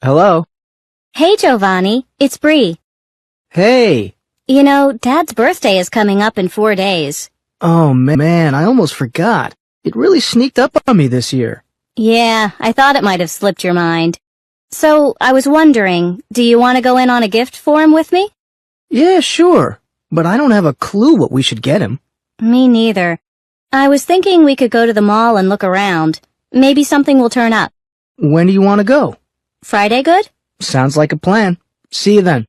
Hello? Hey, Giovanni, it's Bree. Hey! You know, Dad's birthday is coming up in 4 days. Oh man, I almost forgot. It really sneaked up on me this year. Yeah, I thought it might have slipped your mind. So, I was wondering, do you want to go in on a gift for him with me? Yeah, sure. But I don't have a clue what we should get him. Me neither. I was thinking we could go to the mall and look around. Maybe something will turn up. When do you want to go? Friday good? Sounds like a plan. See you then.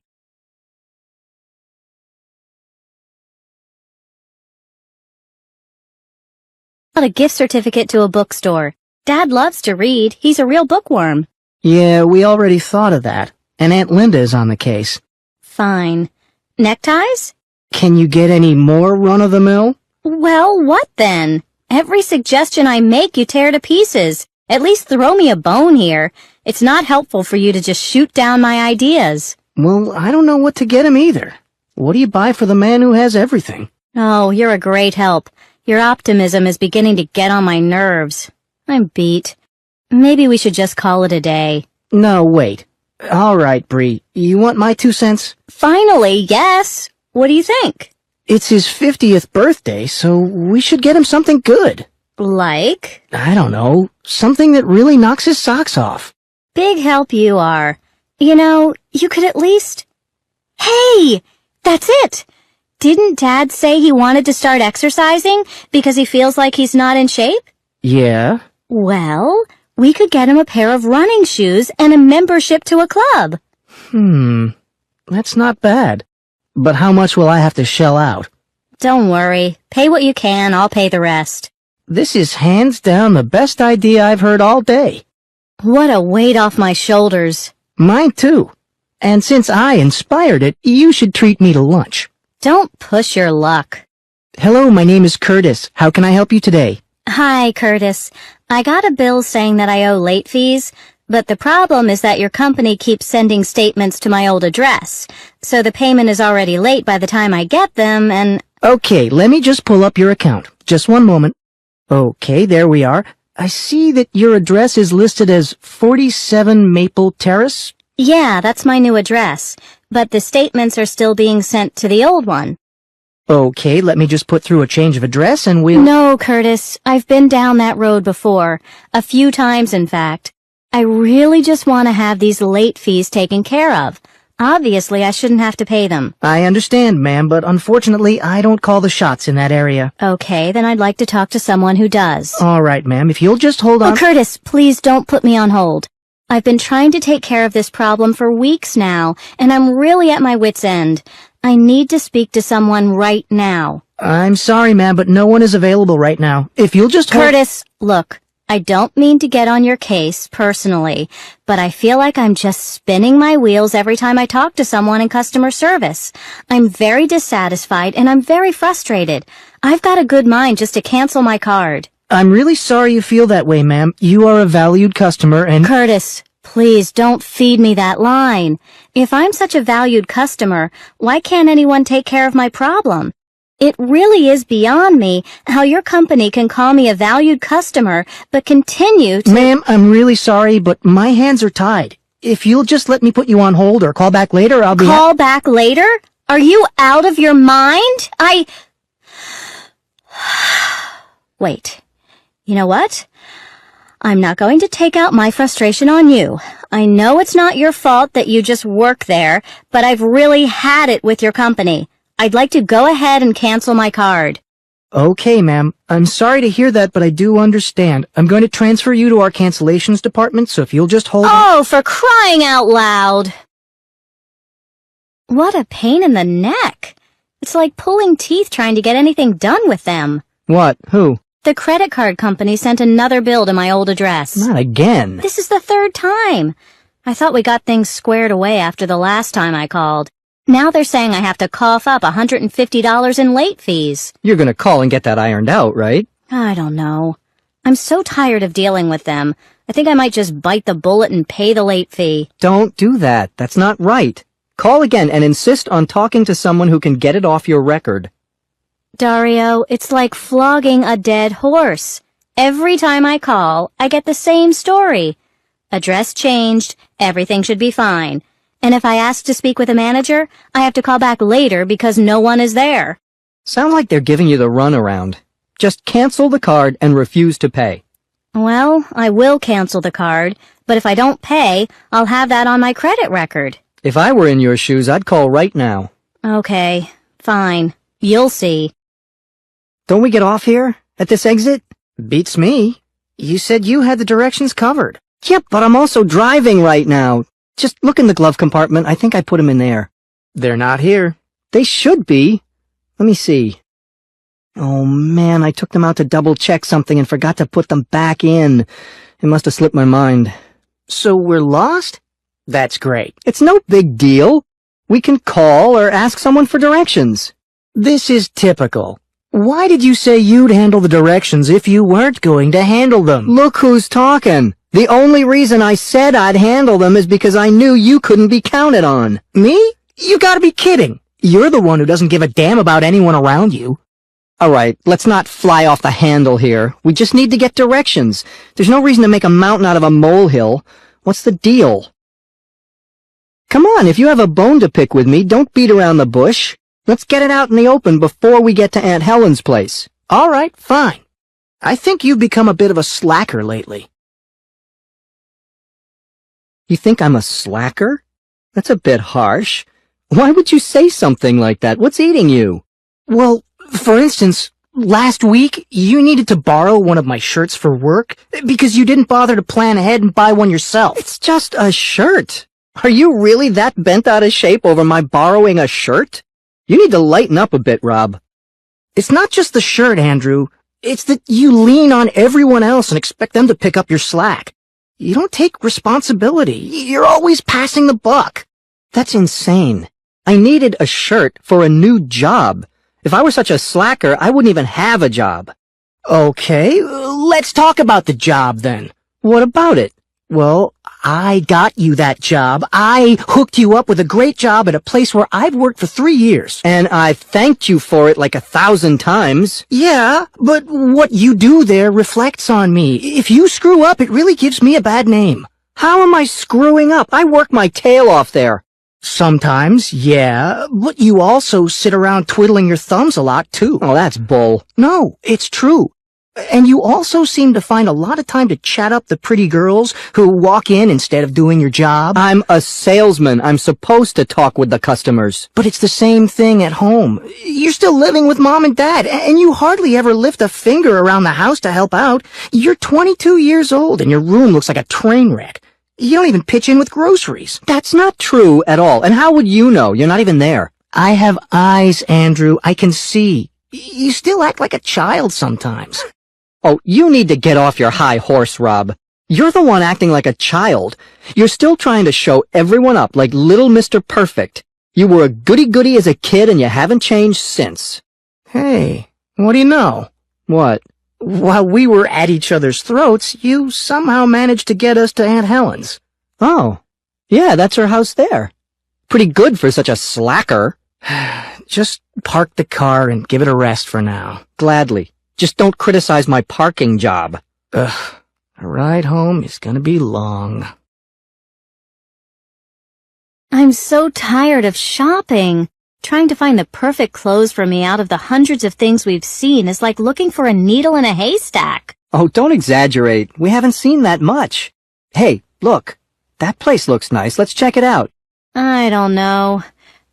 Got a gift certificate to a bookstore. Dad loves to read. He's a real bookworm. Yeah, we already thought of that. And Aunt Linda is on the case. Fine. Neckties? Can you get any more run-of-the-mill? Well, what then? Every suggestion I make you tear to pieces. At least throw me a bone here. It's not helpful for you to just shoot down my ideas. Well, I don't know what to get him either. What do you buy for the man who has everything? Oh, you're a great help. Your optimism is beginning to get on my nerves. I'm beat. Maybe we should just call it a day. No, wait. All right, Bree. You want my 2 cents? Finally, yes. What do you think? It's his 50th birthday, so we should get him something good. Like? I don't know. Something that really knocks his socks off. Big help you are. You know, you could at least... Hey! That's it! Didn't Dad say he wanted to start exercising because he feels like he's not in shape? Yeah? Well, we could get him a pair of running shoes and a membership to a club. That's not bad. But how much will I have to shell out? Don't worry. Pay what you can, I'll pay the rest. This is hands down the best idea I've heard all day. What a weight off my shoulders. Mine too. And since I inspired it, you should treat me to lunch. Don't push your luck. Hello, my name is Curtis. How can I help you today? Hi, Curtis. I got a bill saying that I owe late fees, but the problem is that your company keeps sending statements to my old address, so the payment is already late by the time I get them, and... Okay, let me just pull up your account. Just one moment. Okay, there we are. I see that your address is listed as 47 Maple Terrace. Yeah, that's my new address, but the statements are still being sent to the old one. Okay, let me just put through a change of address and we'll... No, Curtis, I've been down that road before. A few times, in fact. I really just want to have these late fees taken care of. Obviously, I shouldn't have to pay them. I understand, ma'am, but unfortunately, I don't call the shots in that area. Okay, then I'd like to talk to someone who does. All right, ma'am, if you'll just hold on... Oh, Curtis, please don't put me on hold. I've been trying to take care of this problem for weeks now, and I'm really at my wit's end. I need to speak to someone right now. I'm sorry, ma'am, but no one is available right now. If you'll just hold... Curtis, look, I don't mean to get on your case personally, but I feel like I'm just spinning my wheels every time I talk to someone in customer service. I'm very dissatisfied and I'm very frustrated. I've got a good mind just to cancel my card. I'm really sorry you feel that way, ma'am. You are a valued customer and... Curtis, please don't feed me that line. If I'm such a valued customer, why can't anyone take care of my problem? It really is beyond me how your company can call me a valued customer, but continue to... Ma'am, I'm really sorry, but my hands are tied. If you'll just let me put you on hold or call back later, I'll be... Call back later? Are you out of your mind? Wait. You know what? I'm not going to take out my frustration on you. I know it's not your fault that you just work there, but I've really had it with your company. I'd like to go ahead and cancel my card. Okay, ma'am. I'm sorry to hear that, but I do understand. I'm going to transfer you to our cancellations department, so if you'll just hold on... Oh, for crying out loud! What a pain in the neck. It's like pulling teeth trying to get anything done with them. What? Who? The credit card company sent another bill to my old address. Not again. This is the 3rd time. I thought we got things squared away after the last time I called. Now they're saying I have to cough up $150 in late fees. You're gonna call and get that ironed out, right? I don't know. I'm so tired of dealing with them. I think I might just bite the bullet and pay the late fee. Don't do that. That's not right. Call again and insist on talking to someone who can get it off your record. Dario, it's like flogging a dead horse. Every time I call, I get the same story. Address changed. Everything should be fine. And if I ask to speak with a manager, I have to call back later because no one is there. Sound like they're giving you the runaround. Just cancel the card and refuse to pay. Well, I will cancel the card, but if I don't pay, I'll have that on my credit record. If I were in your shoes, I'd call right now. Okay, fine. You'll see. Don't we get off here? At this exit? Beats me. You said you had the directions covered. Yep, but I'm also driving right now. Just look in the glove compartment. I think I put them in there. They're not here. They should be. Let me see. Oh man, I took them out to double check something and forgot to put them back in. It must have slipped my mind. So we're lost? That's great. It's no big deal. We can call or ask someone for directions. This is typical. Why did you say you'd handle the directions if you weren't going to handle them? Look who's talking. The only reason I said I'd handle them is because I knew you couldn't be counted on. Me? You gotta be kidding. You're the one who doesn't give a damn about anyone around you. Alright, let's not fly off the handle here. We just need to get directions. There's no reason to make a mountain out of a molehill. What's the deal? Come on, if you have a bone to pick with me, don't beat around the bush. Let's get it out in the open before we get to Aunt Helen's place. All right, fine. I think you've become a bit of a slacker lately. You think I'm a slacker? That's a bit harsh. Why would you say something like that? What's eating you? Well, for instance, last week you needed to borrow one of my shirts for work because you didn't bother to plan ahead and buy one yourself. It's just a shirt. Are you really that bent out of shape over my borrowing a shirt? You need to lighten up a bit, Rob. It's not just the shirt, Andrew. It's that you lean on everyone else and expect them to pick up your slack. You don't take responsibility. You're always passing the buck. That's insane. I needed a shirt for a new job. If I were such a slacker, I wouldn't even have a job. Okay, let's talk about the job then. What about it? Well, I got you that job. I hooked you up with a great job at a place where I've worked for 3 years. And I've thanked you for it like 1,000 times. Yeah, but what you do there reflects on me. If you screw up, it really gives me a bad name. How am I screwing up? I work my tail off there. Sometimes, yeah, but you also sit around twiddling your thumbs a lot, too. Oh, that's bull. No, it's true. And you also seem to find a lot of time to chat up the pretty girls who walk in instead of doing your job. I'm a salesman. I'm supposed to talk with the customers. But it's the same thing at home. You're still living with Mom and Dad, and you hardly ever lift a finger around the house to help out. You're 22 years old, and your room looks like a train wreck. You don't even pitch in with groceries. That's not true at all. And how would you know? You're not even there. I have eyes, Andrew. I can see. You still act like a child sometimes. Oh, you need to get off your high horse, Rob. You're the one acting like a child. You're still trying to show everyone up like little Mr. Perfect. You were a goody-goody as a kid and you haven't changed since. Hey, what do you know? What? While we were at each other's throats, you somehow managed to get us to Aunt Helen's. Oh, yeah, that's her house there. Pretty good for such a slacker. Just park the car and give it a rest for now. Gladly. Just don't criticize my parking job. Ugh, a ride home is gonna be long. I'm so tired of shopping. Trying to find the perfect clothes for me out of the hundreds of things we've seen is like looking for a needle in a haystack. Oh, don't exaggerate. We haven't seen that much. Hey, look. That place looks nice. Let's check it out. I don't know.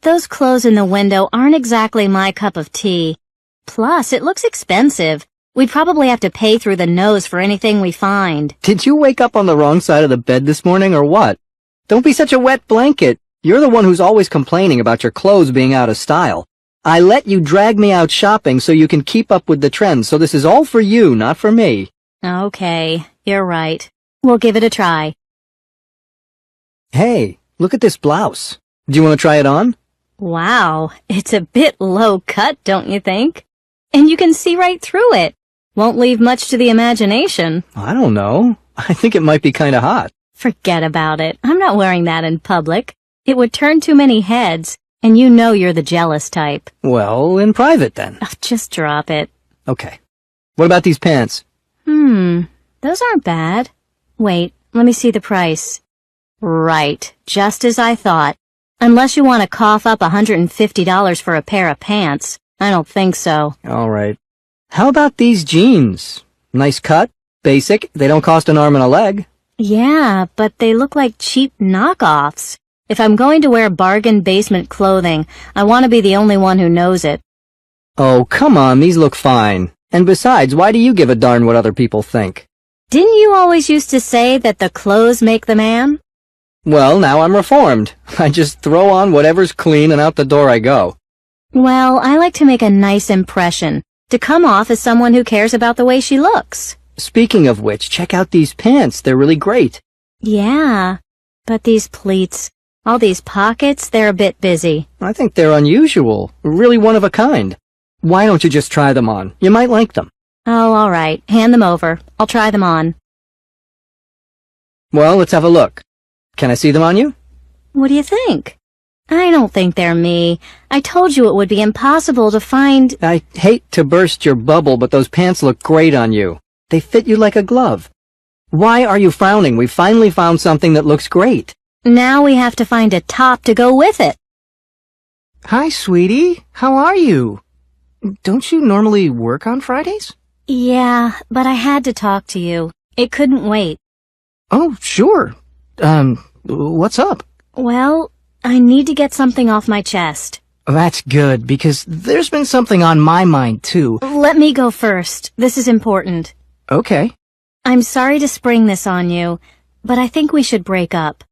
Those clothes in the window aren't exactly my cup of tea. Plus, it looks expensive. We'd probably have to pay through the nose for anything we find. Did you wake up on the wrong side of the bed this morning or what? Don't be such a wet blanket. You're the one who's always complaining about your clothes being out of style. I let you drag me out shopping so you can keep up with the trends, so this is all for you, not for me. Okay, you're right. We'll give it a try. Hey, look at this blouse. Do you want to try it on? Wow, it's a bit low cut, don't you think? And you can see right through it. Won't leave much to the imagination. I don't know. I think it might be kind of hot. Forget about it. I'm not wearing that in public. It would turn too many heads, and you know you're the jealous type. Well, in private then. Oh, just drop it. Okay. What about these pants? Those aren't bad. Wait, Let me see the price. Right, just as I thought. Unless you want to cough up $150 for a pair of pants. I don't think so. All right. How about these jeans? Nice cut, basic, they don't cost an arm and a leg. Yeah, but they look like cheap knockoffs. If I'm going to wear bargain basement clothing, I want to be the only one who knows it. Oh, come on, these look fine. And besides, why do you give a darn what other people think? Didn't you always used to say that the clothes make the man? Well, now I'm reformed. I just throw on whatever's clean and out the door I go. Well, I like to make a nice impression, to come off as someone who cares about the way she looks. Speaking of which, check out these pants. They're really great. Yeah, but these pleats, all these pockets, they're a bit busy. I think they're unusual, really one of a kind. Why don't you just try them on? You might like them. Oh, all right. Hand them over. I'll try them on. Well, let's have a look. Can I see them on you? What do you think? I don't think they're me. I told you it would be impossible to find... I hate to burst your bubble, but those pants look great on you. They fit you like a glove. Why are you frowning? We finally found something that looks great. Now we have to find a top to go with it. Hi, sweetie. How are you? Don't you normally work on Fridays? Yeah, but I had to talk to you. It couldn't wait. Oh, sure. What's up? Well, I need to get something off my chest. That's good, because there's been something on my mind, too. Let me go first. This is important. Okay. I'm sorry to spring this on you, but I think we should break up.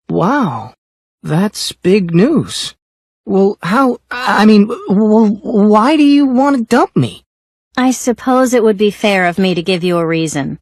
Wow. That's big news. Well, why do you want to dump me? I suppose it would be fair of me to give you a reason.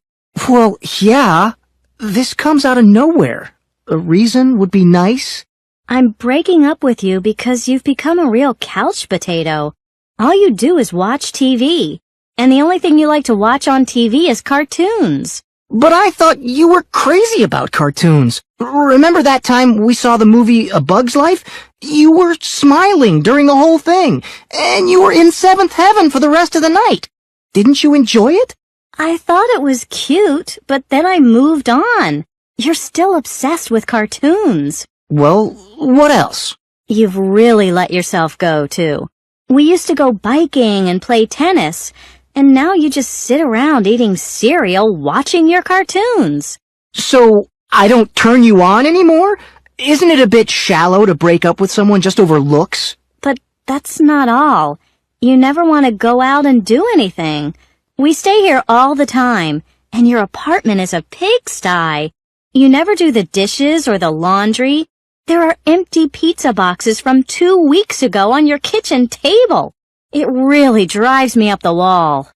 Well, yeah. This comes out of nowhere. A reason would be nice. I'm breaking up with you because you've become a real couch potato. All you do is watch TV. And the only thing you like to watch on TV is cartoons. But I thought you were crazy about cartoons. Remember that time we saw the movie A Bug's Life? You were smiling during the whole thing, and you were in seventh heaven for the rest of the night. Didn't you enjoy it? I thought it was cute, but then I moved on. You're still obsessed with cartoons. Well, what else? You've really let yourself go, too. We used to go biking and play tennis, and now you just sit around eating cereal watching your cartoons. So, I don't turn you on anymore? Isn't it a bit shallow to break up with someone just over looks? But that's not all. You never want to go out and do anything. We stay here all the time, and your apartment is a pigsty. You never do the dishes or the laundry. There are empty pizza boxes from 2 weeks ago on your kitchen table. It really drives me up the wall.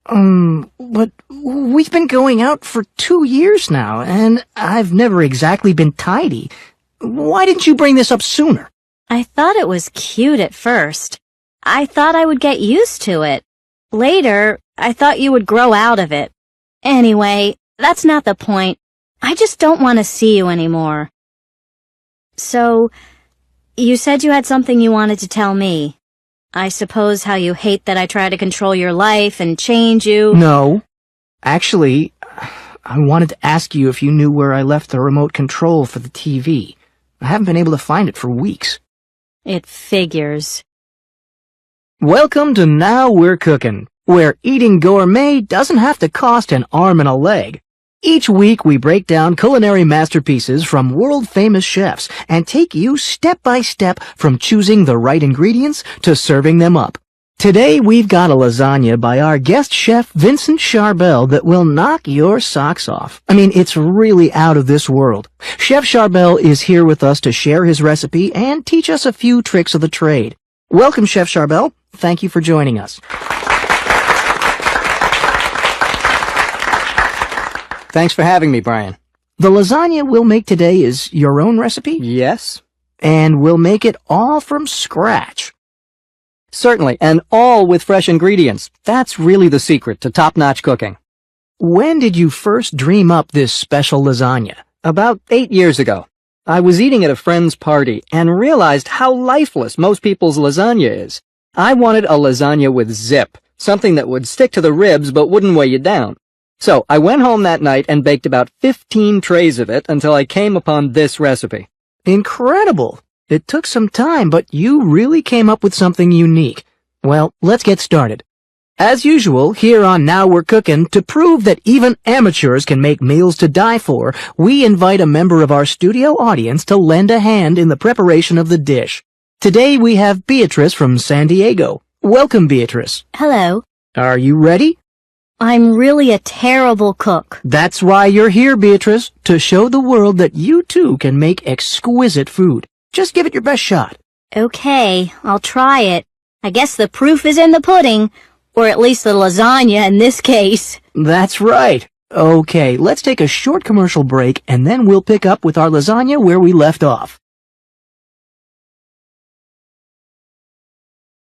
But we've been going out for 2 years now, and I've never exactly been tidy. Why didn't you bring this up sooner? I thought it was cute at first. I thought I would get used to it. Later, I thought you would grow out of it. Anyway, that's not the point. I just don't want to see you anymore. So, you said you had something you wanted to tell me. I suppose how you hate that I try to control your life and change you. No. Actually, I wanted to ask you if you knew where I left the remote control for the TV. I haven't been able to find it for weeks. It figures. Welcome to Now We're Cooking, where eating gourmet doesn't have to cost an arm and a leg. Each week we break down culinary masterpieces from world-famous chefs and take you step by step from choosing the right ingredients to serving them up. Today we've got a lasagna by our guest chef Vincent Charbel that will knock your socks off. I mean, it's really out of this world. Chef Charbel is here with us to share his recipe and teach us a few tricks of the trade. Welcome, Chef Charbel. Thank you for joining us. Thanks for having me, Brian. The lasagna we'll make today is your own recipe? Yes? And we'll make it all from scratch. Certainly, and all with fresh ingredients. That's really the secret to top-notch cooking. When did you first dream up this special lasagna? About 8 years ago. I was eating at a friend's party and realized how lifeless most people's lasagna is. I wanted a lasagna with zip, something that would stick to the ribs but wouldn't weigh you down. So I went home that night and baked about 15 trays of it until I came upon this recipe. Incredible! It took some time, but you really came up with something unique. Well, let's get started. As usual, here on Now We're Cooking, to prove that even amateurs can make meals to die for, we invite a member of our studio audience to lend a hand in the preparation of the dish. Today we have Beatrice from San Diego. Welcome, Beatrice. Hello. Are you ready? I'm really a terrible cook. That's why you're here, Beatrice, to show the world that you too can make exquisite food. Just give it your best shot. Okay, I'll try it. I guess the proof is in the pudding, or at least the lasagna in this case. That's right. Okay, let's take a short commercial break and then we'll pick up with our lasagna where we left off.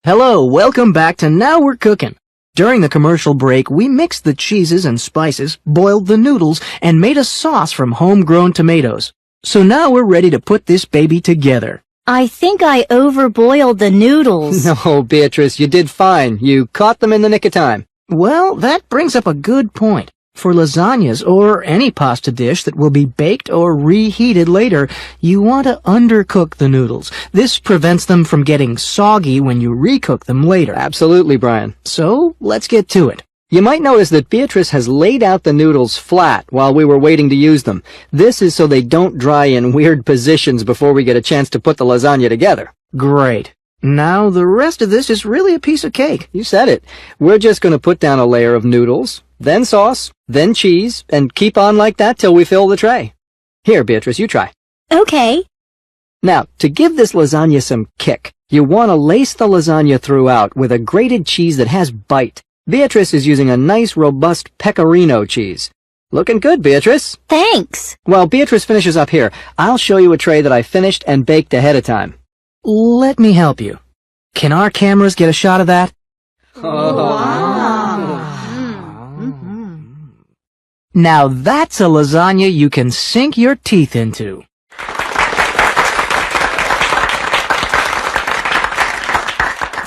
Hello, welcome back to Now We're Cooking. During the commercial break, we mixed the cheeses and spices, boiled the noodles, and made a sauce from homegrown tomatoes. So now we're ready to put this baby together. I think I overboiled the noodles. No, Beatrice, you did fine. You caught them in the nick of time. Well, that brings up a good point. For lasagnas or any pasta dish that will be baked or reheated later, you want to undercook the noodles. This prevents them from getting soggy when you recook them later. Absolutely, Brian. So, let's get to it. You might notice that Beatrice has laid out the noodles flat while we were waiting to use them. This is so they don't dry in weird positions before we get a chance to put the lasagna together. Great. Now, the rest of this is really a piece of cake. You said it. We're just going to put down a layer of noodles, then sauce, then cheese, and keep on like that till we fill the tray. Here, Beatrice, you try. Okay. Now, to give this lasagna some kick, you want to lace the lasagna throughout with a grated cheese that has bite. Beatrice is using a nice, robust pecorino cheese. Looking good, Beatrice. Thanks. While Beatrice finishes up here, I'll show you a tray that I finished and baked ahead of time. Let me help you. Can our cameras get a shot of that? Now that's a lasagna you can sink your teeth into.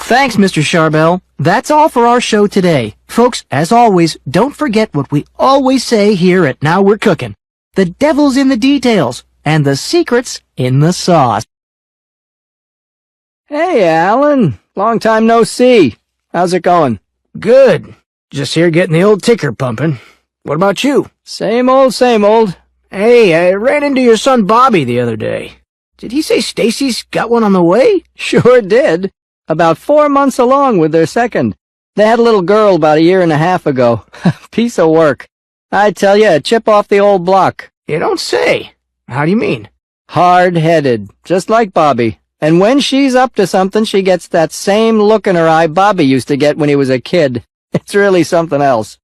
Thanks, Mr. Charbel. That's all for our show today. Folks, as always, don't forget what we always say here at Now We're Cooking. The devil's in the details, and the secret's in the sauce. Hey, Alan. Long time no see. How's it going? Good. Just here getting the old ticker pumping. What about you? Same old, same old. Hey, I ran into your son Bobby the other day. Did he say Stacy's got one on the way? Sure did. About 4 months along with their second. They had a little girl about 1.5 years ago. Piece of work. I tell you, a chip off the old block. You don't say. How do you mean? Hard-headed, just like Bobby. And when she's up to something, she gets that same look in her eye Bobby used to get when he was a kid. It's really something else.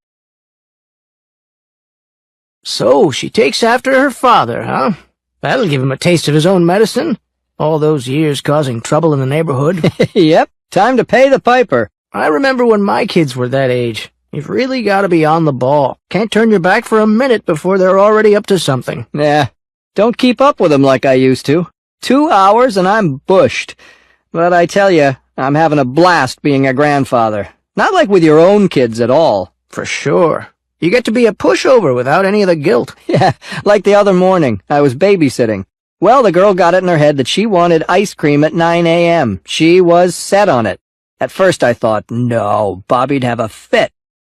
So, she takes after her father, huh? That'll give him a taste of his own medicine. All those years causing trouble in the neighborhood. Yep, time to pay the piper. I remember when my kids were that age. You've really got to be on the ball. Can't turn your back for a minute before they're already up to something. Yeah, don't keep up with them like I used to. 2 hours and I'm bushed. But I tell you, I'm having a blast being a grandfather. Not like with your own kids at all. For sure. You get to be a pushover without any of the guilt. Yeah, like the other morning, I was babysitting. Well, the girl got it in her head that she wanted ice cream at 9 a.m. She was set on it. At first I thought, no, Bobby'd have a fit.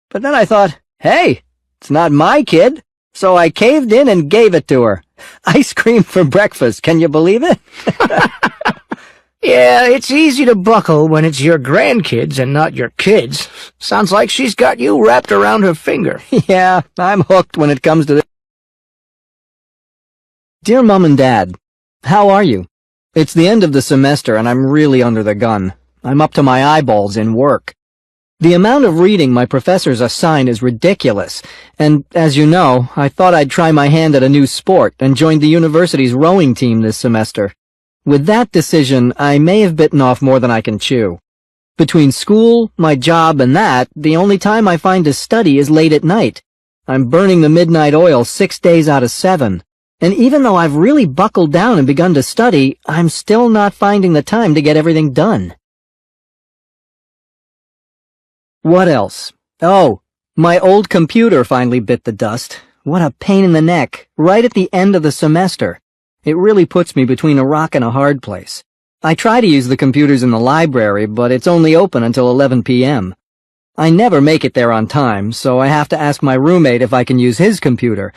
But then I thought, hey, it's not my kid. So I caved in and gave it to her. Ice cream for breakfast, can you believe it? Yeah, it's easy to buckle when it's your grandkids and not your kids. Sounds like she's got you wrapped around her finger. Yeah, I'm hooked when it comes to this. Dear Mom and Dad, how are you? It's the end of the semester and I'm really under the gun. I'm up to my eyeballs in work. The amount of reading my professors assign is ridiculous, and as you know, I thought I'd try my hand at a new sport and joined the university's rowing team this semester. With that decision, I may have bitten off more than I can chew. Between school, my job, and that, the only time I find to study is late at night. I'm burning the midnight oil 6 days out of 7. And even though I've really buckled down and begun to study, I'm still not finding the time to get everything done. What else? Oh, My old computer finally bit the dust. What a pain in the neck, right at the end of the semester. It really puts me between a rock and a hard place. I try to use the computers in the library, but it's only open until 11 p.m. I never make it there on time, so I have to ask my roommate if I can use his computer.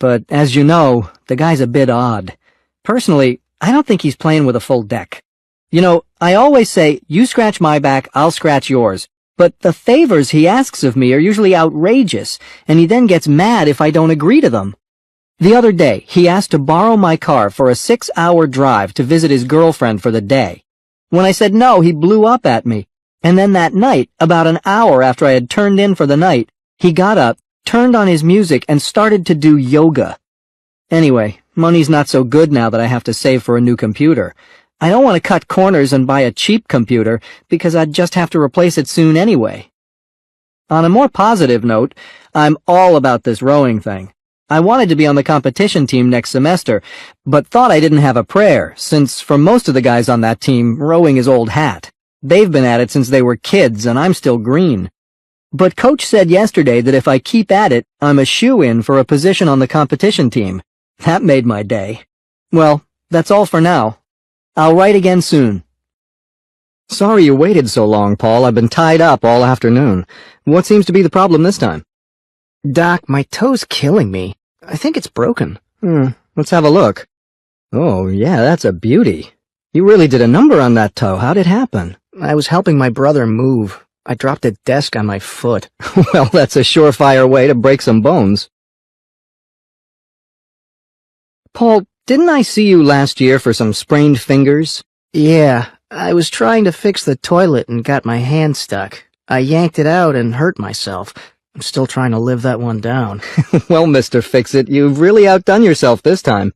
But as you know, the guy's a bit odd. Personally, I don't think he's playing with a full deck. You know, I always say, you scratch my back, I'll scratch yours. But the favors he asks of me are usually outrageous, and he then gets mad if I don't agree to them. The other day, he asked to borrow my car for a 6-hour drive to visit his girlfriend for the day. When I said no, he blew up at me. And then that night, about an hour after I had turned in for the night, he got up, turned on his music, and started to do yoga. Anyway, money's not so good now that I have to save for a new computer. I don't want to cut corners and buy a cheap computer because I'd just have to replace it soon anyway. On a more positive note, I'm all about this rowing thing. I wanted to be on the competition team next semester, but thought I didn't have a prayer, since for most of the guys on that team, rowing is old hat. They've been at it since they were kids, and I'm still green. But Coach said yesterday that if I keep at it, I'm a shoo-in for a position on the competition team. That made my day. Well, that's all for now. I'll write again soon. Sorry you waited so long, Paul. I've been tied up all afternoon. What seems to be the problem this time? Doc, my toe's killing me. I think it's broken. Let's have a look. Oh, yeah, that's a beauty. You really did a number on that toe. How'd it happen? I was helping my brother move. I dropped a desk on my foot. Well, that's a surefire way to break some bones. Paul, didn't I see you last year for some sprained fingers? Yeah, I was trying to fix the toilet and got my hand stuck. I yanked it out and hurt myself. I'm still trying to live that one down. Well, Mr. Fix-It, you've really outdone yourself this time.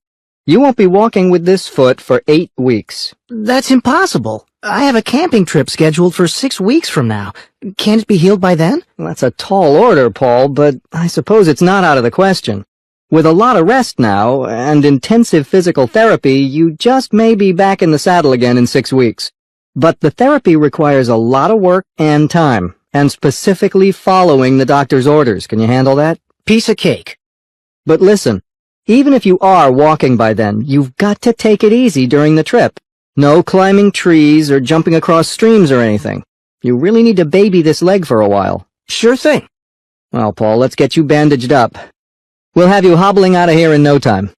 You won't be walking with this foot for 8 weeks. That's impossible. I have a camping trip scheduled for 6 weeks from now. Can't it be healed by then? Well, that's a tall order, Paul, but I suppose it's not out of the question. With a lot of rest now, and intensive physical therapy, you just may be back in the saddle again in 6 weeks. But the therapy requires a lot of work and time, and specifically following the doctor's orders. Can you handle that? Piece of cake. But listen, even if you are walking by then, you've got to take it easy during the trip. No climbing trees or jumping across streams or anything. You really need to baby this leg for a while. Sure thing. Well, Paul, let's get you bandaged up. We'll have you hobbling out of here in no time.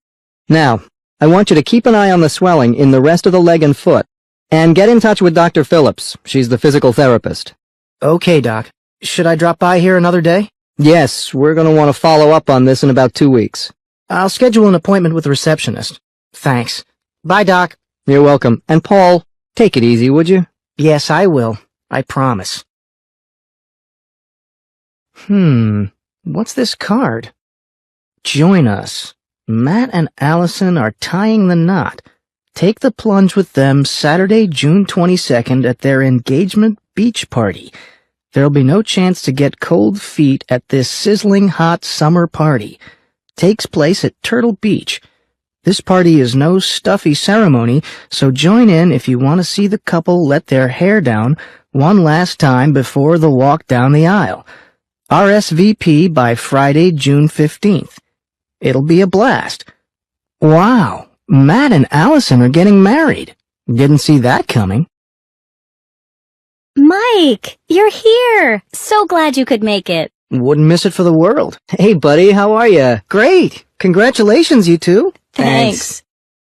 Now, I want you to keep an eye on the swelling in the rest of the leg and foot, and get in touch with Dr. Phillips. She's the physical therapist. Okay, Doc. Should I drop by here another day? Yes, we're going to want to follow up on this in about 2 weeks. I'll schedule an appointment with the receptionist. Thanks. Bye, Doc. You're welcome. And Paul, take it easy, would you? Yes, I will. I promise. What's this card? Join us. Matt and Allison are tying the knot. Take the plunge with them Saturday, June 22nd at their engagement beach party. There'll be no chance to get cold feet at this sizzling hot summer party. Takes place at Turtle Beach. This party is no stuffy ceremony, so join in if you want to see the couple let their hair down one last time before the walk down the aisle. RSVP by Friday, June 15th. It'll be a blast. Wow, Matt and Allison are getting married. Didn't see that coming. Mike, you're here. So glad you could make it. Wouldn't miss it for the world. Hey, buddy, how are you? Great. Congratulations, you two. Thanks.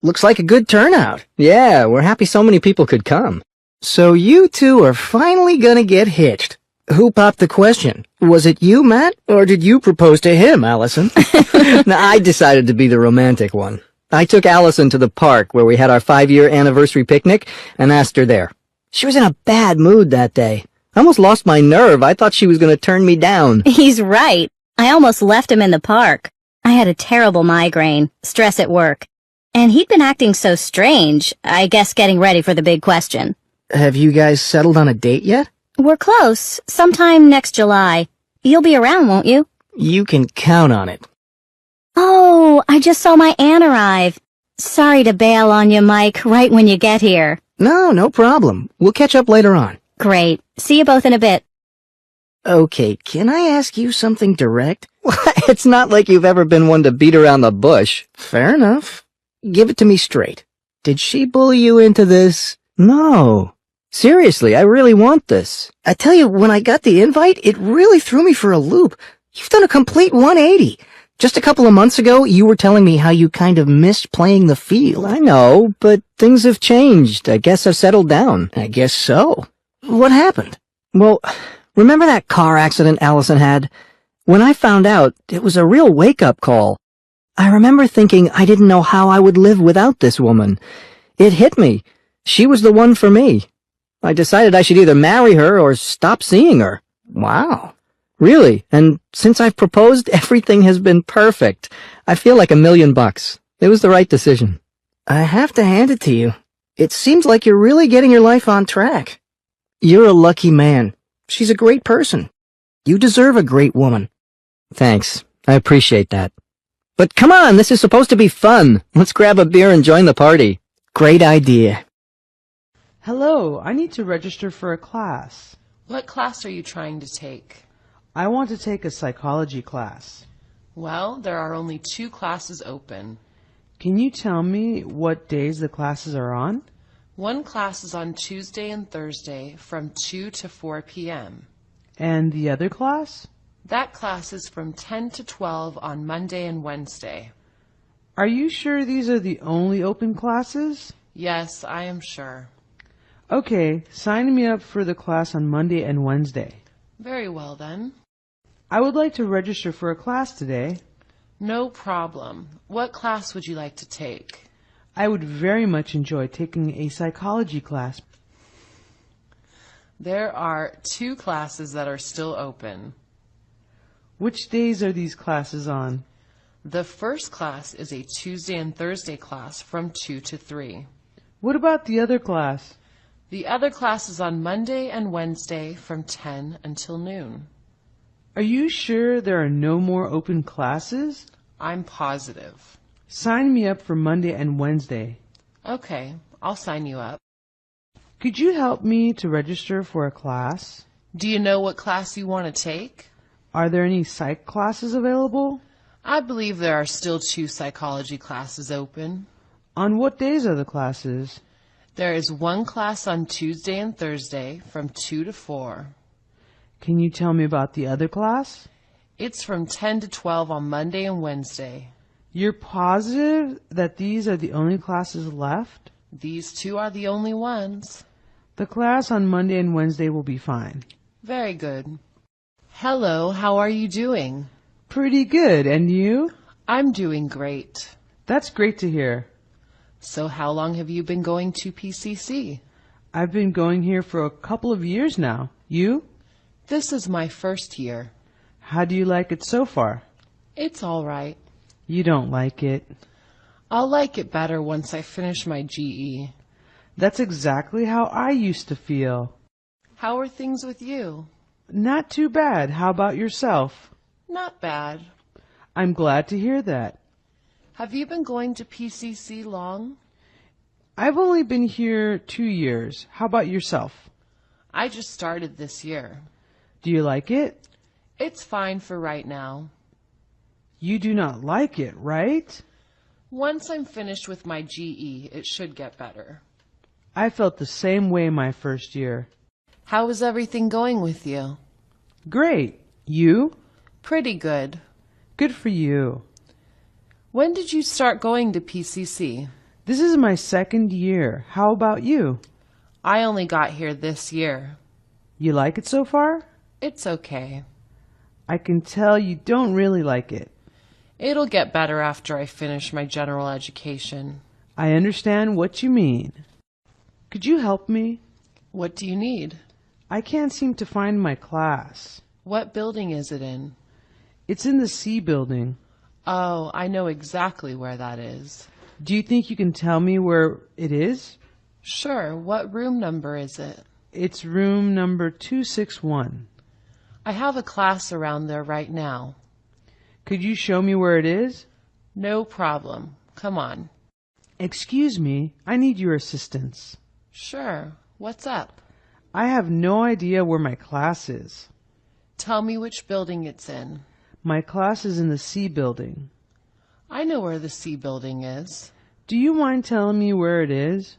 Looks like a good turnout. Yeah, we're happy so many people could come. So you two are finally gonna get hitched. Who popped the question? Was it you, Matt, or did you propose to him, Allison? Now, I decided to be the romantic one. I took Allison to the park where we had our 5-year anniversary picnic and asked her there. She was in a bad mood that day. I almost lost my nerve. I thought she was going to turn me down. He's right. I almost left him in the park. I had a terrible migraine, stress at work. And he'd been acting so strange, I guess getting ready for the big question. Have you guys settled on a date yet? We're close. Sometime next July. You'll be around, won't you? You can count on it. Oh, I just saw my aunt arrive. Sorry to bail on you, Mike, right when you get here. No problem. We'll catch up later on. Great. See you both in a bit. Okay, can I ask you something direct? It's not like you've ever been one to beat around the bush. Fair enough. Give it to me straight. Did she bully you into this? No. Seriously, I really want this. I tell you, when I got the invite, it really threw me for a loop. You've done a complete 180. Just a couple of months ago, you were telling me how you kind of missed playing the field. I know, but things have changed. I guess I've settled down. I guess so. What happened? Well, remember that car accident Allison had? When I found out, it was a real wake-up call. I remember thinking I didn't know how I would live without this woman. It hit me. She was the one for me. I decided I should either marry her or stop seeing her. Wow. Really, and since I've proposed, everything has been perfect. I feel like $1,000,000. It was the right decision. I have to hand it to you. It seems like you're really getting your life on track. You're a lucky man. She's a great person. You deserve a great woman. Thanks. I appreciate that. But come on, this is supposed to be fun. Let's grab a beer and join the party. Great idea. Hello, I need to register for a class. What class are you trying to take? I want to take a psychology class. Well, there are only 2 classes open. Can you tell me what days the classes are on? One class is on Tuesday and Thursday from 2 to 4 p.m. And the other class? That class is from 10 to 12 on Monday and Wednesday. Are you sure these are the only open classes? Yes, I am sure. Okay, sign me up for the class on Monday and Wednesday. Very well then. I would like to register for a class today. No problem. What class would you like to take? I would very much enjoy taking a psychology class. There are 2 classes that are still open. Which days are these classes on? The first class is a Tuesday and Thursday class from 2 to 3. What about the other class? The other class is on Monday and Wednesday from 10 until noon. Are you sure there are no more open classes? I'm positive. Sign me up for Monday and Wednesday. Okay, I'll sign you up. Could you help me to register for a class? Do you know what class you want to take? Are there any psych classes available? I believe there are still 2 psychology classes open. On what days are the classes? There is one class on Tuesday and Thursday from 2 to 4. Can you tell me about the other class? It's from 10 to 12 on Monday and Wednesday. You're positive that these are the only classes left? These 2 are the only ones. The class on Monday and Wednesday will be fine. Very good. Hello, how are you doing? Pretty good, and you? I'm doing great. That's great to hear. So how long have you been going to PCC? I've been going here for a couple of years now. You? This is my first year. How do you like it so far? It's all right. You don't like it. I'll like it better once I finish my GE. That's exactly how I used to feel. How are things with you? Not too bad. How about yourself? Not bad. I'm glad to hear that. Have you been going to PCC long? I've only been here 2 years. How about yourself? I just started this year. Do you like it? It's fine for right now. You do not like it, right? Once I'm finished with my GE, it should get better. I felt the same way my first year. How is everything going with you? Great. You? Pretty good. Good for you. When did you start going to PCC? This is my 2nd year. How about you? I only got here this year. You like it so far? It's okay. I can tell you don't really like it. It'll get better after I finish my general education. I understand what you mean. Could you help me? What do you need? I can't seem to find my class. What building is it in? It's in the C building. Oh, I know exactly where that is. Do you think you can tell me where it is? Sure. What room number is it? It's room number 261. I have a class around there right now. Could you show me where it is? No problem. Come on. Excuse me, I need your assistance. Sure. What's up? I have no idea where my class is. Tell me which building it's in. My class is in the C building. I know where the C building is. Do you mind telling me where it is?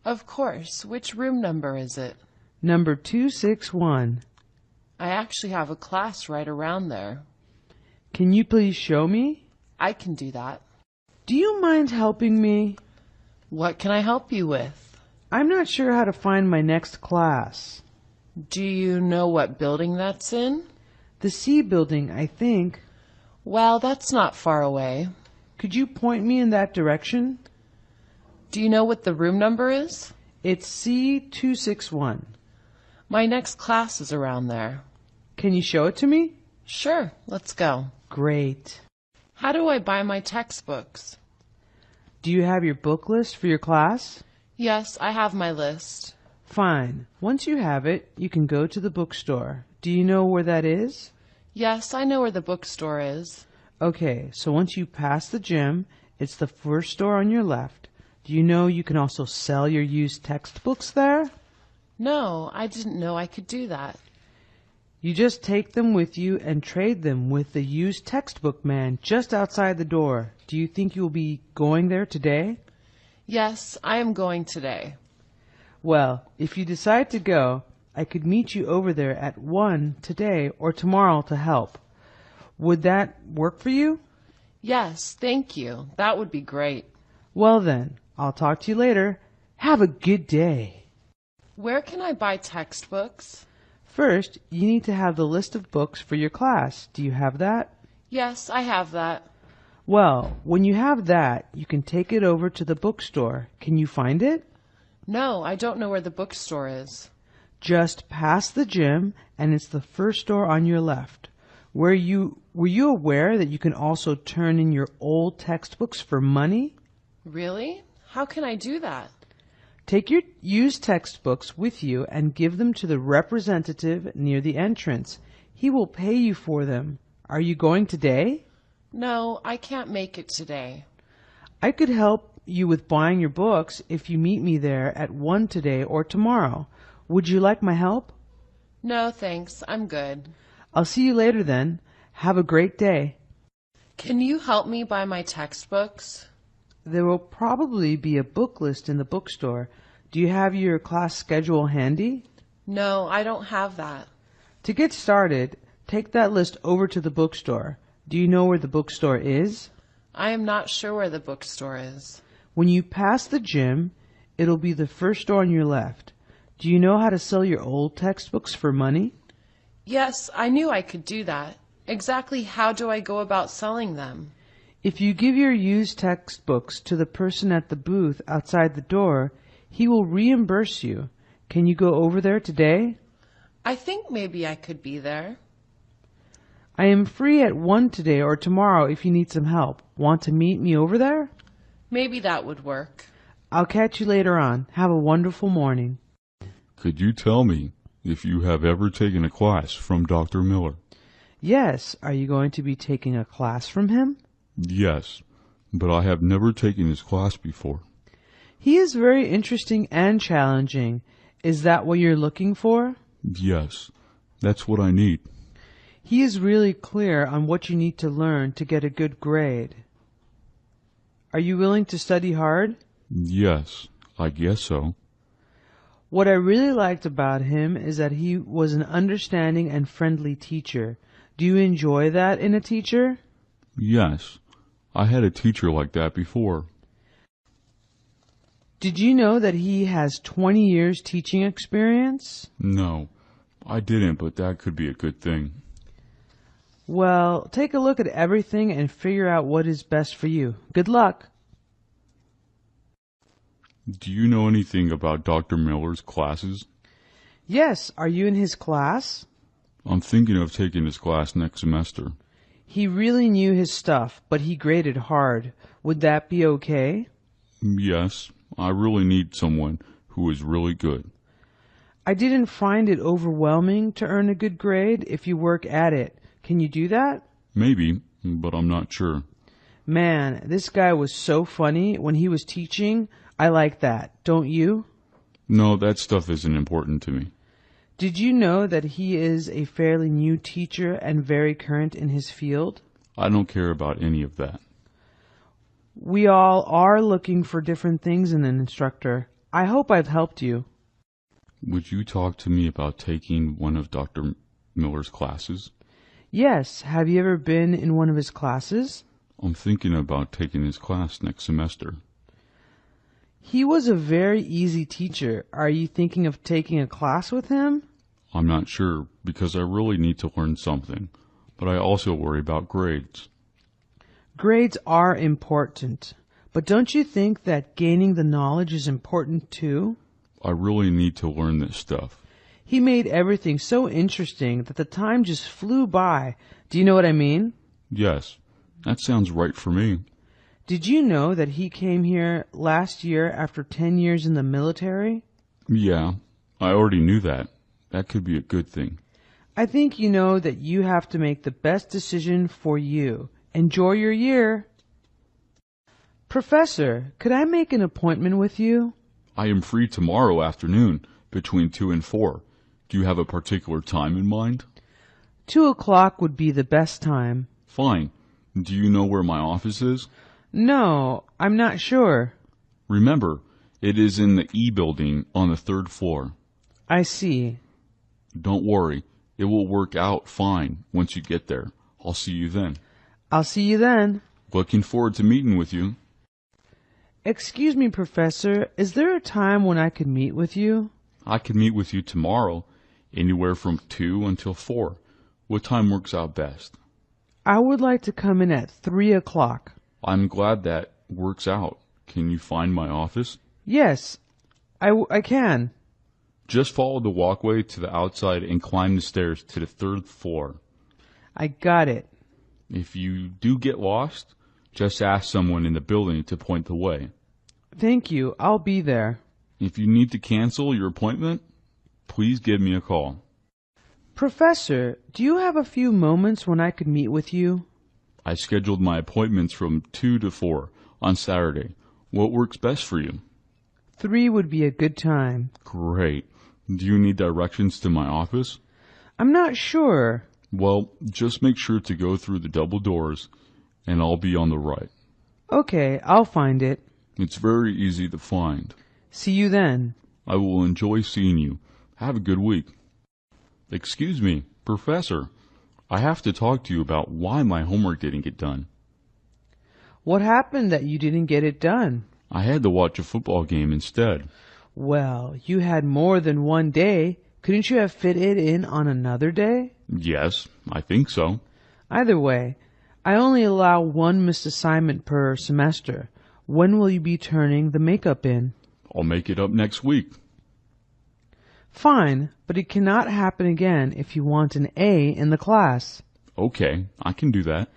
Of course. Which room number is it? Number 261. I actually have a class right around there. Can you please show me? I can do that. Do you mind helping me? What can I help you with? I'm not sure how to find my next class. Do you know what building that's in? The C building, I think. Well, that's not far away. Could you point me in that direction? Do you know what the room number is? It's C261. My next class is around there. Can you show it to me? Sure, let's go. Great. How do I buy my textbooks? Do you have your book list for your class? Yes, I have my list. Fine. Once you have it, you can go to the bookstore. Do you know where that is? Yes, I know where the bookstore is. Okay, so once you pass the gym, it's the first store on your left. Do you know you can also sell your used textbooks there? No, I didn't know I could do that. You just take them with you and trade them with the used textbook man just outside the door. Do you think you'll be going there today? Yes, I am going today. Well, if you decide to go, I could meet you over there at 1 today or tomorrow to help. Would that work for you? Yes, thank you. That would be great. Well then, I'll talk to you later. Have a good day. Where can I buy textbooks? First, you need to have the list of books for your class. Do you have that? Yes, I have that. Well, when you have that, you can take it over to the bookstore. Can you find it? No, I don't know where the bookstore is. Just past the gym, and it's the first door on your left. Were you aware that you can also turn in your old textbooks for money? Really? How can I do that? Take your used textbooks with you and give them to the representative near the entrance. He will pay you for them. Are you going today? No, I can't make it today. I could help you with buying your books if you meet me there at 1 today or tomorrow. Would you like my help? No, thanks. I'm good. I'll see you later then. Have a great day. Can you help me buy my textbooks? There will probably be a book list in the bookstore. Do you have your class schedule handy? No, I don't have that. To get started, take that list over to the bookstore. Do you know where the bookstore is? I am not sure where the bookstore is. When you pass the gym, it'll be the first door on your left. Do you know how to sell your old textbooks for money? Yes, I knew I could do that. Exactly how do I go about selling them? If you give your used textbooks to the person at the booth outside the door, he will reimburse you. Can you go over there today? I think maybe I could be there. I am free at 1 today or tomorrow if you need some help. Want to meet me over there? Maybe that would work. I'll catch you later on. Have a wonderful morning. Could you tell me if you have ever taken a class from Dr. Miller? Yes. Are you going to be taking a class from him? Yes, but I have never taken his class before. He is very interesting and challenging. Is that what you're looking for? Yes, that's what I need. He is really clear on what you need to learn to get a good grade. Are you willing to study hard? Yes, I guess so. What I really liked about him is that he was an understanding and friendly teacher. Do you enjoy that in a teacher? Yes, I had a teacher like that before. Did you know that he has 20 years teaching experience? No, I didn't, but that could be a good thing. Well, take a look at everything and figure out what is best for you. Good luck. Do you know anything about Dr. Miller's classes? Yes, are you in his class? I'm thinking of taking his class next semester. He really knew his stuff, but he graded hard. Would that be okay? Yes, I really need someone who is really good. I didn't find it overwhelming to earn a good grade if you work at it. Can you do that? Maybe, but I'm not sure. Man, this guy was so funny when he was teaching. I like that. Don't you? No, that stuff isn't important to me. Did you know that he is a fairly new teacher and very current in his field? I don't care about any of that. We all are looking for different things in an instructor. I hope I've helped you. Would you talk to me about taking one of Dr. Miller's classes? Yes, have you ever been in one of his classes? I'm thinking about taking his class next semester. He was a very easy teacher. Are you thinking of taking a class with him? I'm not sure, because I really need to learn something, but I also worry about grades. Grades are important, but don't you think that gaining the knowledge is important too? I really need to learn this stuff. He made everything so interesting that the time just flew by. Do you know what I mean? Yes, that sounds right for me. Did you know that he came here last year after 10 years in the military? Yeah, I already knew that. That could be a good thing. I think you know that you have to make the best decision for you. Enjoy your year. Professor, could I make an appointment with you? I am free tomorrow afternoon between 2 and 4. Do you have a particular time in mind? 2 o'clock would be the best time. Fine. Do you know where my office is? No, I'm not sure. Remember, it is in the E building on the 3rd floor. I see. Don't worry, it will work out fine once you get there. I'll see you then. I'll see you then. Looking forward to meeting with you. Excuse me, Professor, is there a time when I could meet with you? I can meet with you tomorrow, anywhere from 2 until 4. What time works out best? I would like to come in at 3 o'clock. I'm glad that works out. Can you find my office? Yes, I can. Just follow the walkway to the outside and climb the stairs to the 3rd floor. I got it. If you do get lost, just ask someone in the building to point the way. Thank you. I'll be there. If you need to cancel your appointment, please give me a call. Professor, do you have a few moments when I could meet with you? I scheduled my appointments from 2 to 4 on Saturday. What works best for you? 3 would be a good time. Great. Do you need directions to my office? I'm not sure. Well, just make sure to go through the double doors, and I'll be on the right. Okay, I'll find it. It's very easy to find. See you then. I will enjoy seeing you. Have a good week. Excuse me, Professor. I have to talk to you about why my homework didn't get done. What happened that you didn't get it done? I had to watch a football game instead. Well, you had more than one day. Couldn't you have fit it in on another day? Yes, I think so. Either way, I only allow 1 missed assignment per semester. When will you be turning the makeup in? I'll make it up next week. Fine, but it cannot happen again if you want an A in the class. Okay, I can do that.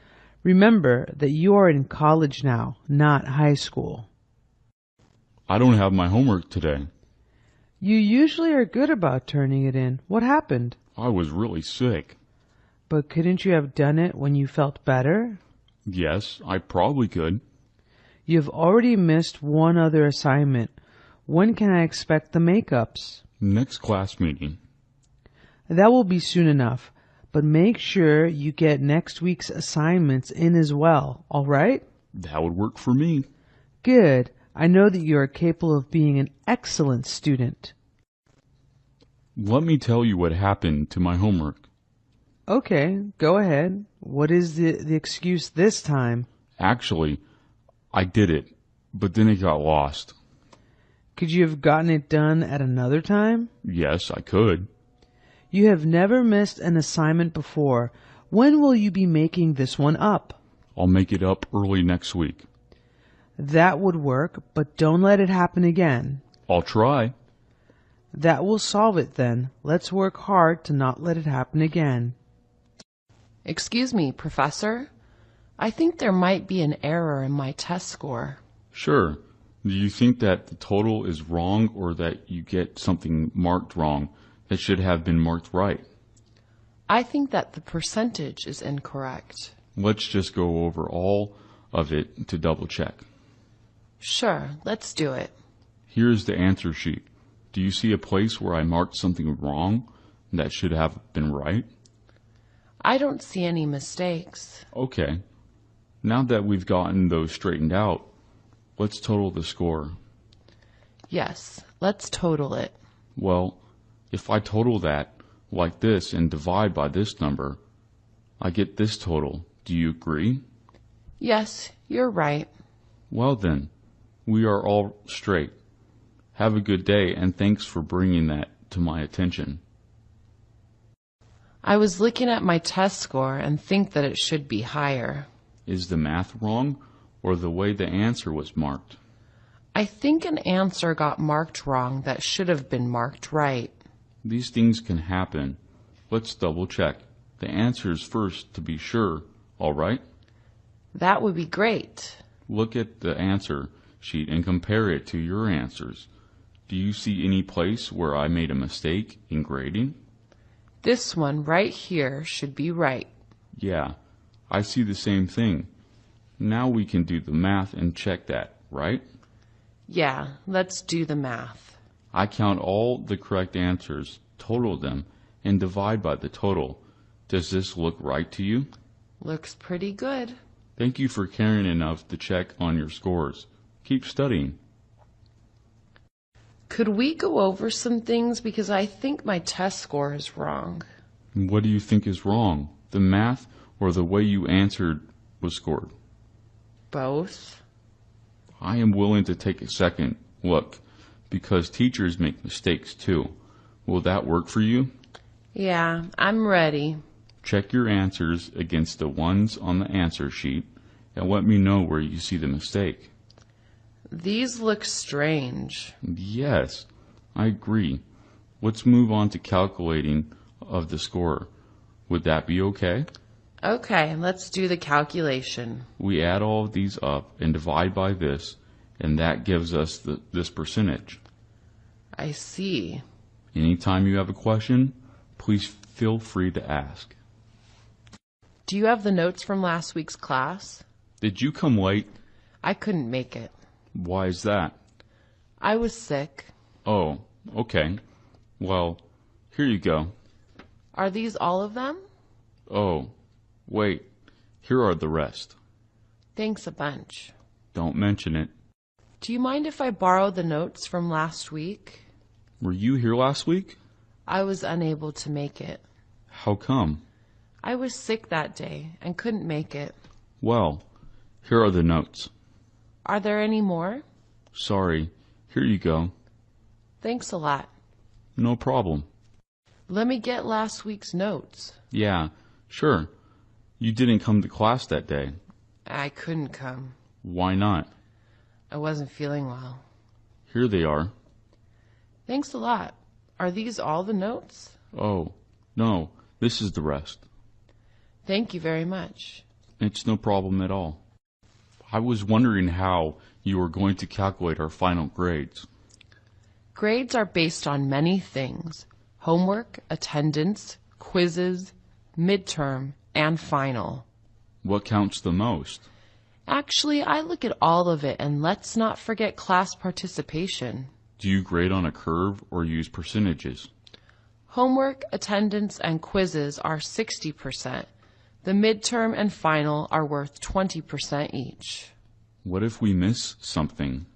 Remember that you are in college now, not high school. I don't have my homework today. You usually are good about turning it in. What happened? I was really sick. But couldn't you have done it when you felt better? Yes, I probably could. You've already missed one other assignment. When can I expect the makeups? Next class meeting. That will be soon enough, but make sure you get next week's assignments in as well, all right? That would work for me. Good. I know that you are capable of being an excellent student. Let me tell you what happened to my homework. Okay, go ahead. What is the excuse this time? Actually, I did it, but then it got lost. Could you have gotten it done at another time? Yes, I could. You have never missed an assignment before. When will you be making this one up? I'll make it up early next week. That would work, but don't let it happen again. I'll try. That will solve it then. Let's work hard to not let it happen again. Excuse me, Professor. I think there might be an error in my test score. Sure. Do you think that the total is wrong or that you get something marked wrong that should have been marked right? I think that the percentage is incorrect. Let's just go over all of it to double check. Sure, let's do it. Here's the answer sheet. Do you see a place where I marked something wrong? that should have been right? I don't see any mistakes. Okay. Now that we've gotten those straightened out, let's total the score. Yes, let's total it. Well, if I total that like this and divide by this number, I get this total. Do you agree? Yes, you're right. Well then, we are all straight. Have a good day, and thanks for bringing that to my attention. I was looking at my test score and think that it should be higher. Is the math wrong, or the way the answer was marked? I think an answer got marked wrong that should have been marked right. These things can happen. Let's double check. The answers first to be sure, all right? That would be great. Look at the answer sheet and compare it to your answers. Do you see any place where I made a mistake in grading? This one right here should be right. Yeah, I see the same thing. Now we can do the math and check that, right? Yeah, let's do the math. I count all the correct answers, total them, and divide by the total. Does this look right to you? Looks pretty good. Thank you for caring enough to check on your scores. Keep studying. Could we go over some things because I think my test score is wrong? What do you think is wrong? The math or the way you answered was scored? Both. I am willing to take a second look because teachers make mistakes too. Will that work for you? Yeah, I'm ready. Check your answers against the ones on the answer sheet and let me know where you see the mistake. These look strange. Yes, I agree. Let's move on to calculating of the score. Would that be okay? Okay, let's do the calculation. We add all of these up and divide by this, and that gives us this percentage. I see. Anytime you have a question, please feel free to ask. Do you have the notes from last week's class? Did you come late? I couldn't make it. Why is that? I was sick. Oh, okay. Well, here you go. Are these all of them? Oh, wait. Here are the rest. Thanks a bunch. Don't mention it. Do you mind if I borrow the notes from last week? Were you here last week? I was unable to make it. How come? I was sick that day and couldn't make it. Well, here are the notes. Are there any more? Sorry. Here you go. Thanks a lot. No problem. Let me get last week's notes. Yeah, sure. You didn't come to class that day. I couldn't come. Why not? I wasn't feeling well. Here they are. Thanks a lot. Are these all the notes? Oh, no, this is the rest. Thank you very much. It's no problem at all. I was wondering how you were going to calculate our final grades. Grades are based on many things: homework, attendance, quizzes, midterm, and final. What counts the most? Actually, I look at all of it, and let's not forget class participation. Do you grade on a curve or use percentages? Homework, attendance, and quizzes are 60%. The midterm and final are worth 20% each. What if we miss something?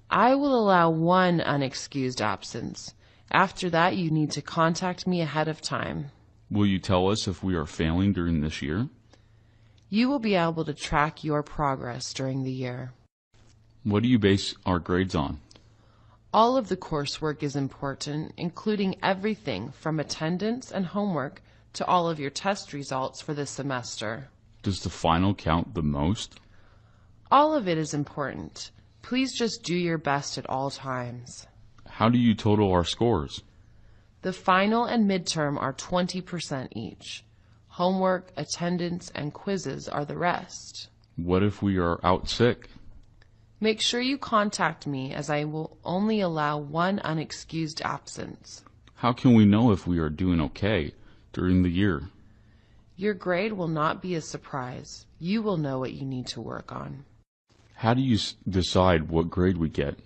I will allow one unexcused absence. After that, you need to contact me ahead of time. Will you tell us if we are failing during this year? You will be able to track your progress during the year. What do you base our grades on? All of the coursework is important, including everything from attendance and homework to all of your test results for the semester. Does the final count the most? All of it is important. Please just do your best at all times. How do you total our scores? The final and midterm are 20% each. Homework, attendance, and quizzes are the rest. What if we are out sick? Make sure you contact me, as I will only allow one unexcused absence. How can we know if we are doing okay during the year? Your grade will not be a surprise. You will know what you need to work on. How do you decide what grade we get?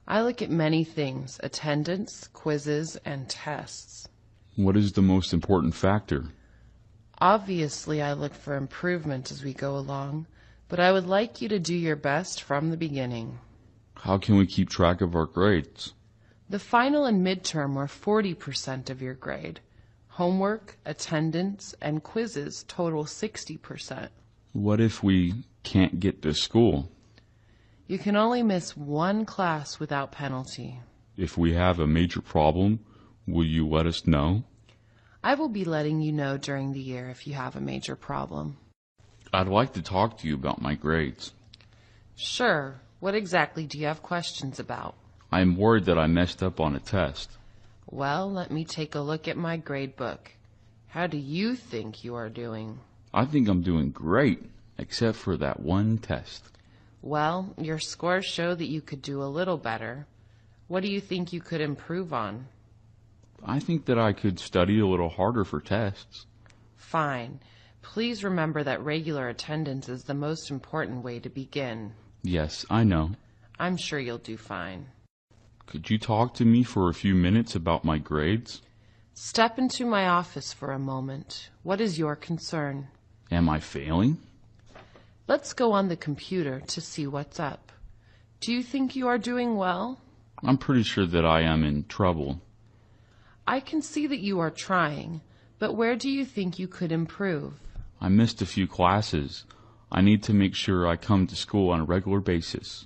I look at many things: attendance, quizzes, and tests. What is the most important factor? Obviously, I look for improvement as we go along, but I would like you to do your best from the beginning. How can we keep track of our grades? The final and midterm are 40% of your grade. Homework, attendance, and quizzes total 60%. What if we can't get to school? You can only miss one class without penalty. If we have a major problem, will you let us know? I will be letting you know during the year if you have a major problem. I'd like to talk to you about my grades. Sure. What exactly do you have questions about? I'm worried that I messed up on a test. Well, let me take a look at my grade book. How do you think you are doing? I think I'm doing great, except for that one test. Well, your scores show that you could do a little better. What do you think you could improve on? I think that I could study a little harder for tests. Fine. Please remember that regular attendance is the most important way to begin. Yes, I know. I'm sure you'll do fine. Could you talk to me for a few minutes about my grades? Step into my office for a moment. What is your concern? Am I failing? Let's go on the computer to see what's up. Do you think you are doing well? I'm pretty sure that I am in trouble. I can see that you are trying, but where do you think you could improve? I missed a few classes. I need to make sure I come to school on a regular basis.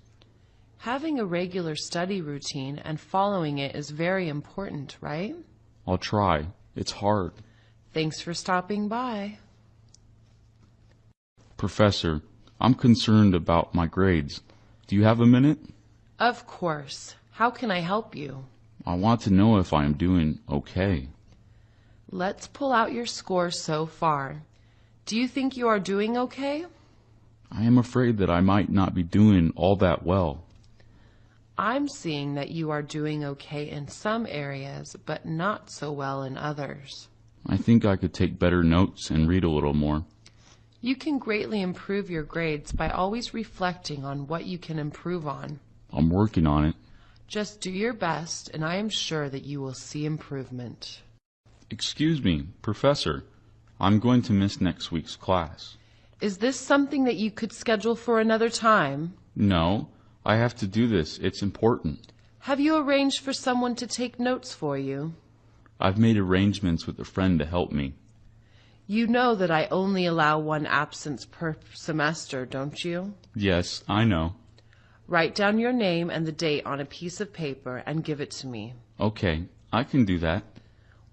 Having a regular study routine and following it is very important, right? I'll try. It's hard. Thanks for stopping by. Professor, I'm concerned about my grades. Do you have a minute? Of course. How can I help you? I want to know if I am doing okay. Let's pull out your score so far. Do you think you are doing okay? I am afraid that I might not be doing all that well. I'm seeing that you are doing okay in some areas, but not so well in others. I think I could take better notes and read a little more. You can greatly improve your grades by always reflecting on what you can improve on. I'm working on it. Just do your best, and I am sure that you will see improvement. Excuse me, Professor. I'm going to miss next week's class. Is this something that you could schedule for another time? No, I have to do this. It's important. Have you arranged for someone to take notes for you? I've made arrangements with a friend to help me. You know that I only allow one absence per semester, don't you? Yes, I know. Write down your name and the date on a piece of paper and give it to me. Okay, I can do that.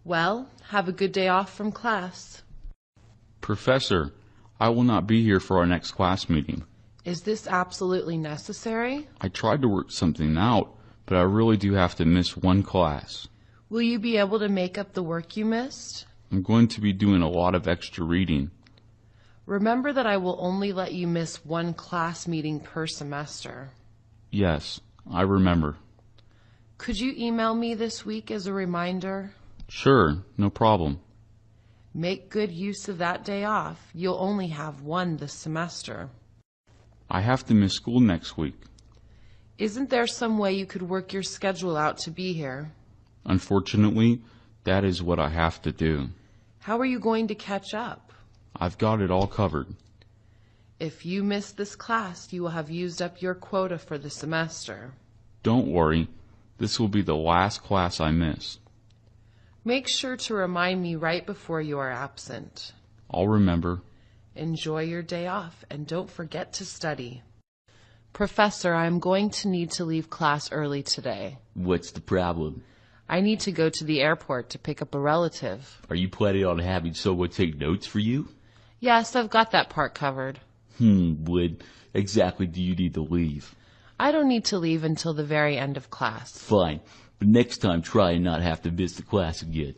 Well, have a good day off from class. Professor, I will not be here for our next class meeting. Is this absolutely necessary? I tried to work something out, but I really do have to miss one class. Will you be able to make up the work you missed? I'm going to be doing a lot of extra reading. Remember that I will only let you miss one class meeting per semester. Yes, I remember. Could you email me this week as a reminder? Sure, no problem. Make good use of that day off. You'll only have one this semester. I have to miss school next week. Isn't there some way you could work your schedule out to be here? Unfortunately, that is what I have to do. How are you going to catch up? I've got it all covered. If you miss this class, you will have used up your quota for the semester. Don't worry, this will be the last class I miss. Make sure to remind me right before you are absent. I'll remember. Enjoy your day off and don't forget to study. Professor, I am going to need to leave class early today. What's the problem? I need to go to the airport to pick up a relative. Are you planning on having someone take notes for you? Yes, I've got that part covered. When exactly do you need to leave? I don't need to leave until the very end of class. Fine, but next time try and not have to miss the class again.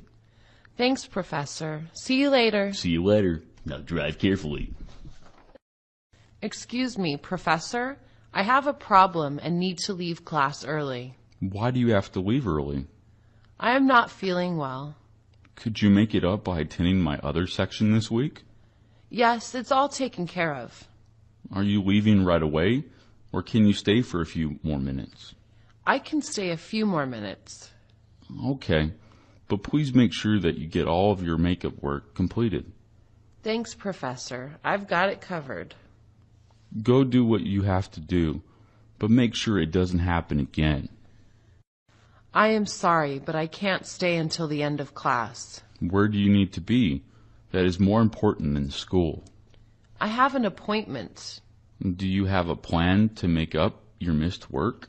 Thanks, Professor. See you later. See you later. Now drive carefully. Excuse me, Professor. I have a problem and need to leave class early. Why do you have to leave early? I am not feeling well. Could you make it up by attending my other section this week? Yes, it's all taken care of. Are you leaving right away, or can you stay for a few more minutes? I can stay a few more minutes. Okay, but please make sure that you get all of your makeup work completed. Thanks, Professor. I've got it covered. Go do what you have to do, but make sure it doesn't happen again. I am sorry, but I can't stay until the end of class. Where do you need to be? That is more important than school. I have an appointment. Do you have a plan to make up your missed work?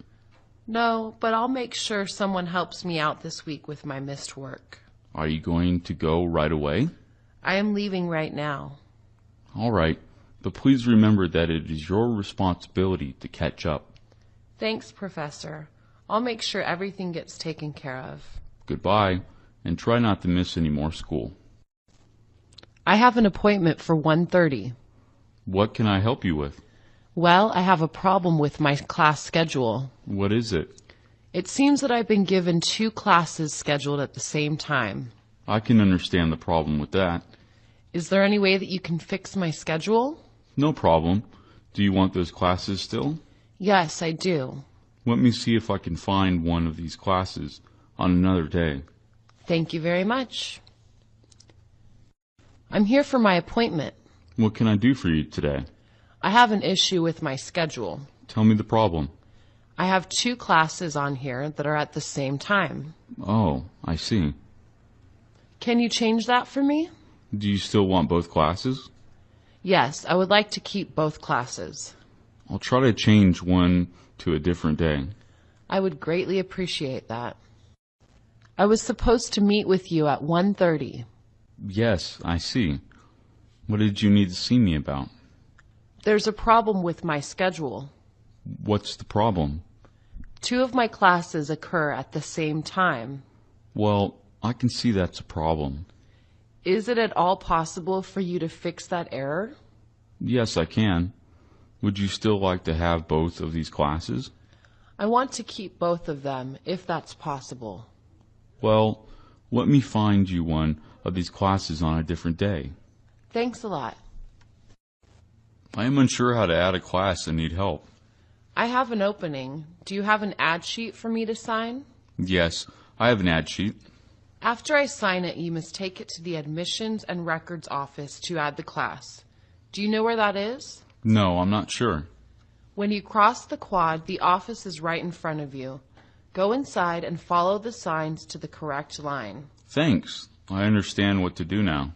No, but I'll make sure someone helps me out this week with my missed work. Are you going to go right away? I am leaving right now. All right, but please remember that it is your responsibility to catch up. Thanks, Professor. I'll make sure everything gets taken care of. Goodbye, and try not to miss any more school. I have an appointment for 1:30. What can I help you with? Well, I have a problem with my class schedule. What is it? It seems that I've been given 2 classes scheduled at the same time. I can understand the problem with that. Is there any way that you can fix my schedule? No problem. Do you want those classes still? Yes, I do. Let me see if I can find one of these classes on another day. Thank you very much. I'm here for my appointment. What can I do for you today? I have an issue with my schedule. Tell me the problem. I have 2 classes on here that are at the same time. Oh, I see. Can you change that for me? Do you still want both classes? Yes, I would like to keep both classes. I'll try to change one to a different day. I would greatly appreciate that. I was supposed to meet with you at 1:30. Yes, I see. What did you need to see me about? There's a problem with my schedule. What's the problem? 2 of my classes occur at the same time. Well, I can see that's a problem. Is it at all possible for you to fix that error? Yes, I can. Would you still like to have both of these classes? I want to keep both of them, if that's possible. Well, let me find you one of these classes on a different day. Thanks a lot. I am unsure how to add a class and need help. I have an opening. Do you have an ad sheet for me to sign? Yes, I have an ad sheet. After I sign it, you must take it to the admissions and records office to add the class. Do you know where that is? No, I'm not sure. When you cross the quad, the office is right in front of you. Go inside and follow the signs to the correct line. Thanks. I understand what to do now.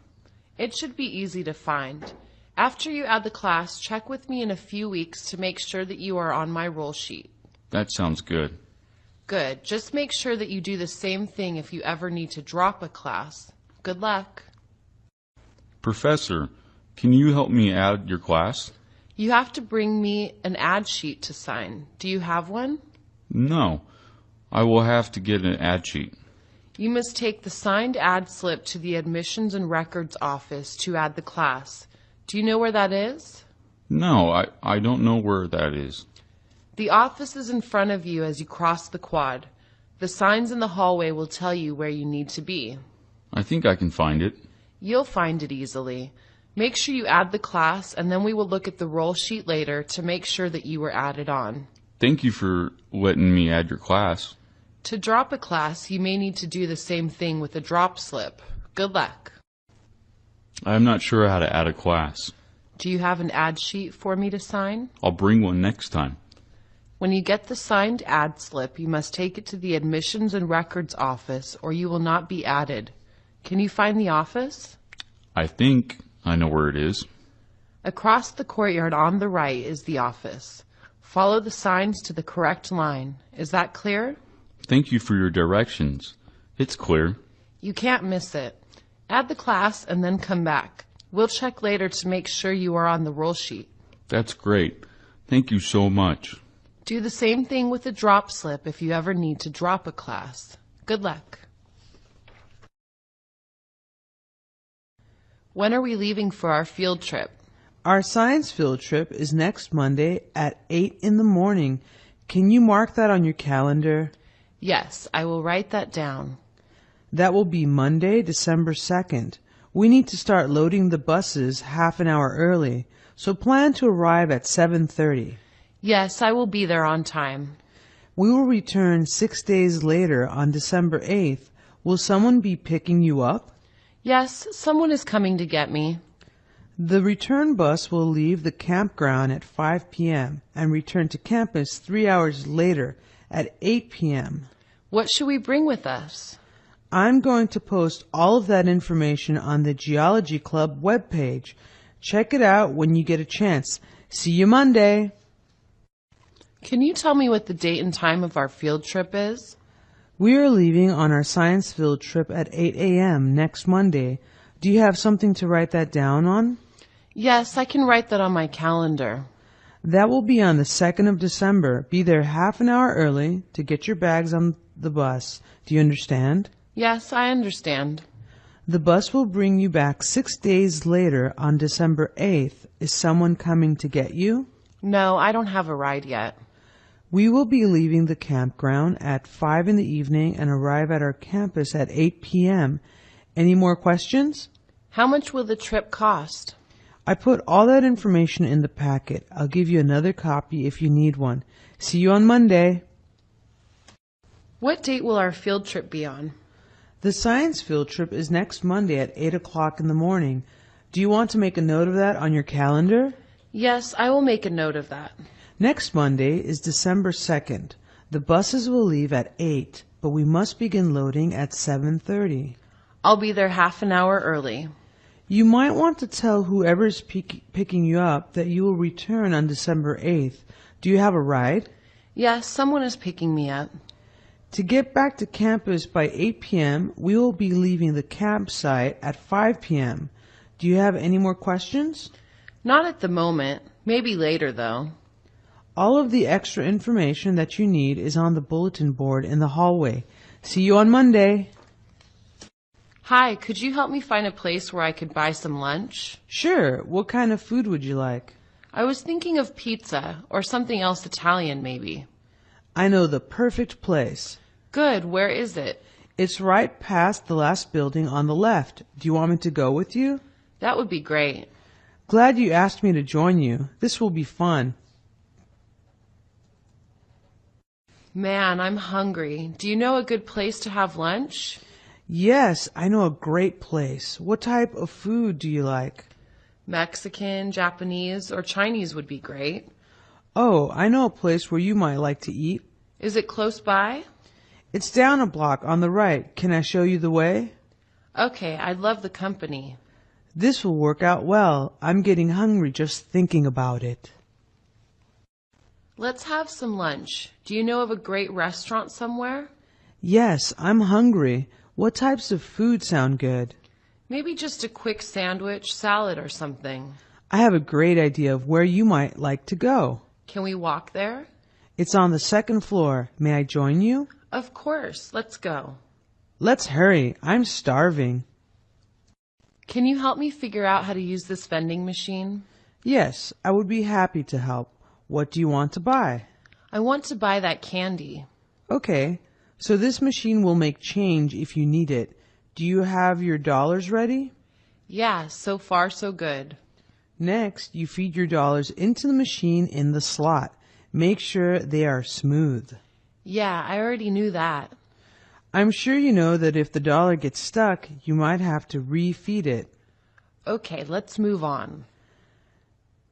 It should be easy to find. After you add the class, check with me in a few weeks to make sure that you are on my roll sheet. That sounds good. Good. Just make sure that you do the same thing if you ever need to drop a class. Good luck. Professor, can you help me add your class? You have to bring me an ad sheet to sign. Do you have one? No. I will have to get an ad sheet. You must take the signed ad slip to the admissions and records office to add the class. Do you know where that is? No, I don't know where that is. The office is in front of you as you cross the quad. The signs in the hallway will tell you where you need to be. I think I can find it. You'll find it easily. Make sure you add the class, and then we will look at the roll sheet later to make sure that you were added on. Thank you for letting me add your class. To drop a class, you may need to do the same thing with a drop slip. Good luck. I'm not sure how to add a class. Do you have an ad sheet for me to sign? I'll bring one next time. When you get the signed ad slip, you must take it to the admissions and records office, or you will not be added. Can you find the office? I think I know where it is. Across the courtyard on the right is the office. Follow the signs to the correct line. Is that clear? Thank you for your directions. It's clear. You can't miss it. Add the class and then come back. We'll check later to make sure you are on the roll sheet. That's great. Thank you so much. Do the same thing with the drop slip if you ever need to drop a class. Good luck. When are we leaving for our field trip? Our science field trip is next Monday at 8 in the morning. Can you mark that on your calendar? Yes, I will write that down. That will be Monday, December 2nd. We need to start loading the buses half an hour early, so plan to arrive at 7:30. Yes, I will be there on time. We will return 6 days later on December 8th. Will someone be picking you up? Yes, someone is coming to get me. The return bus will leave the campground at 5 p.m. and return to campus 3 hours later at 8 p.m. What should we bring with us? I'm going to post all of that information on the Geology Club webpage. Check it out when you get a chance. See you Monday. Can you tell me what the date and time of our field trip is? We are leaving on our science field trip at 8 a.m. next Monday. Do you have something to write that down on? Yes, I can write that on my calendar. That will be on the 2nd of December. Be there half an hour early to get your bags on the bus. Do you understand? Yes, I understand. The bus will bring you back 6 days later on December 8th. Is someone coming to get you? No, I don't have a ride yet. We will be leaving the campground at 5 in the evening and arrive at our campus at 8 p.m. Any more questions? How much will the trip cost? I put all that information in the packet. I'll give you another copy if you need one. See you on Monday. What date will our field trip be on? The science field trip is next Monday at 8 o'clock in the morning. Do you want to make a note of that on your calendar? Yes, I will make a note of that. Next Monday is December 2nd. The buses will leave at 8, but we must begin loading at 7:30. I'll be there half an hour early. You might want to tell whoever is picking you up that you will return on December 8th. Do you have a ride? Yes, someone is picking me up. To get back to campus by 8 p.m., we will be leaving the campsite at 5 p.m. Do you have any more questions? Not at the moment. Maybe later, though. All of the extra information that you need is on the bulletin board in the hallway. See you on Monday. Hi, could you help me find a place where I could buy some lunch? Sure. What kind of food would you like? I was thinking of pizza or something else Italian, maybe. I know the perfect place. Good. Where is it? It's right past the last building on the left. Do you want me to go with you? That would be great. Glad you asked me to join you. This will be fun. Man, I'm hungry. Do you know a good place to have lunch? Yes, I know a great place. What type of food do you like? Mexican, Japanese, or Chinese would be great. Oh, I know a place where you might like to eat. Is it close by? It's down a block on the right. Can I show you the way? Okay, I'd love the company. This will work out well. I'm getting hungry just thinking about it. Let's have some lunch. Do you know of a great restaurant somewhere? Yes, I'm hungry. What types of food sound good? Maybe just a quick sandwich, salad, or something. I have a great idea of where you might like to go. Can we walk there? It's on the 2nd floor. May I join you? Of course. Let's go. Let's hurry. I'm starving. Can you help me figure out how to use this vending machine? Yes, I would be happy to help. What do you want to buy? I want to buy that candy. Okay, so this machine will make change if you need it. Do you have your dollars ready? Yeah, so far so good. Next, you feed your dollars into the machine in the slot. Make sure they are smooth. Yeah, I already knew that. I'm sure you know that if the dollar gets stuck, you might have to refeed it. Okay, let's move on.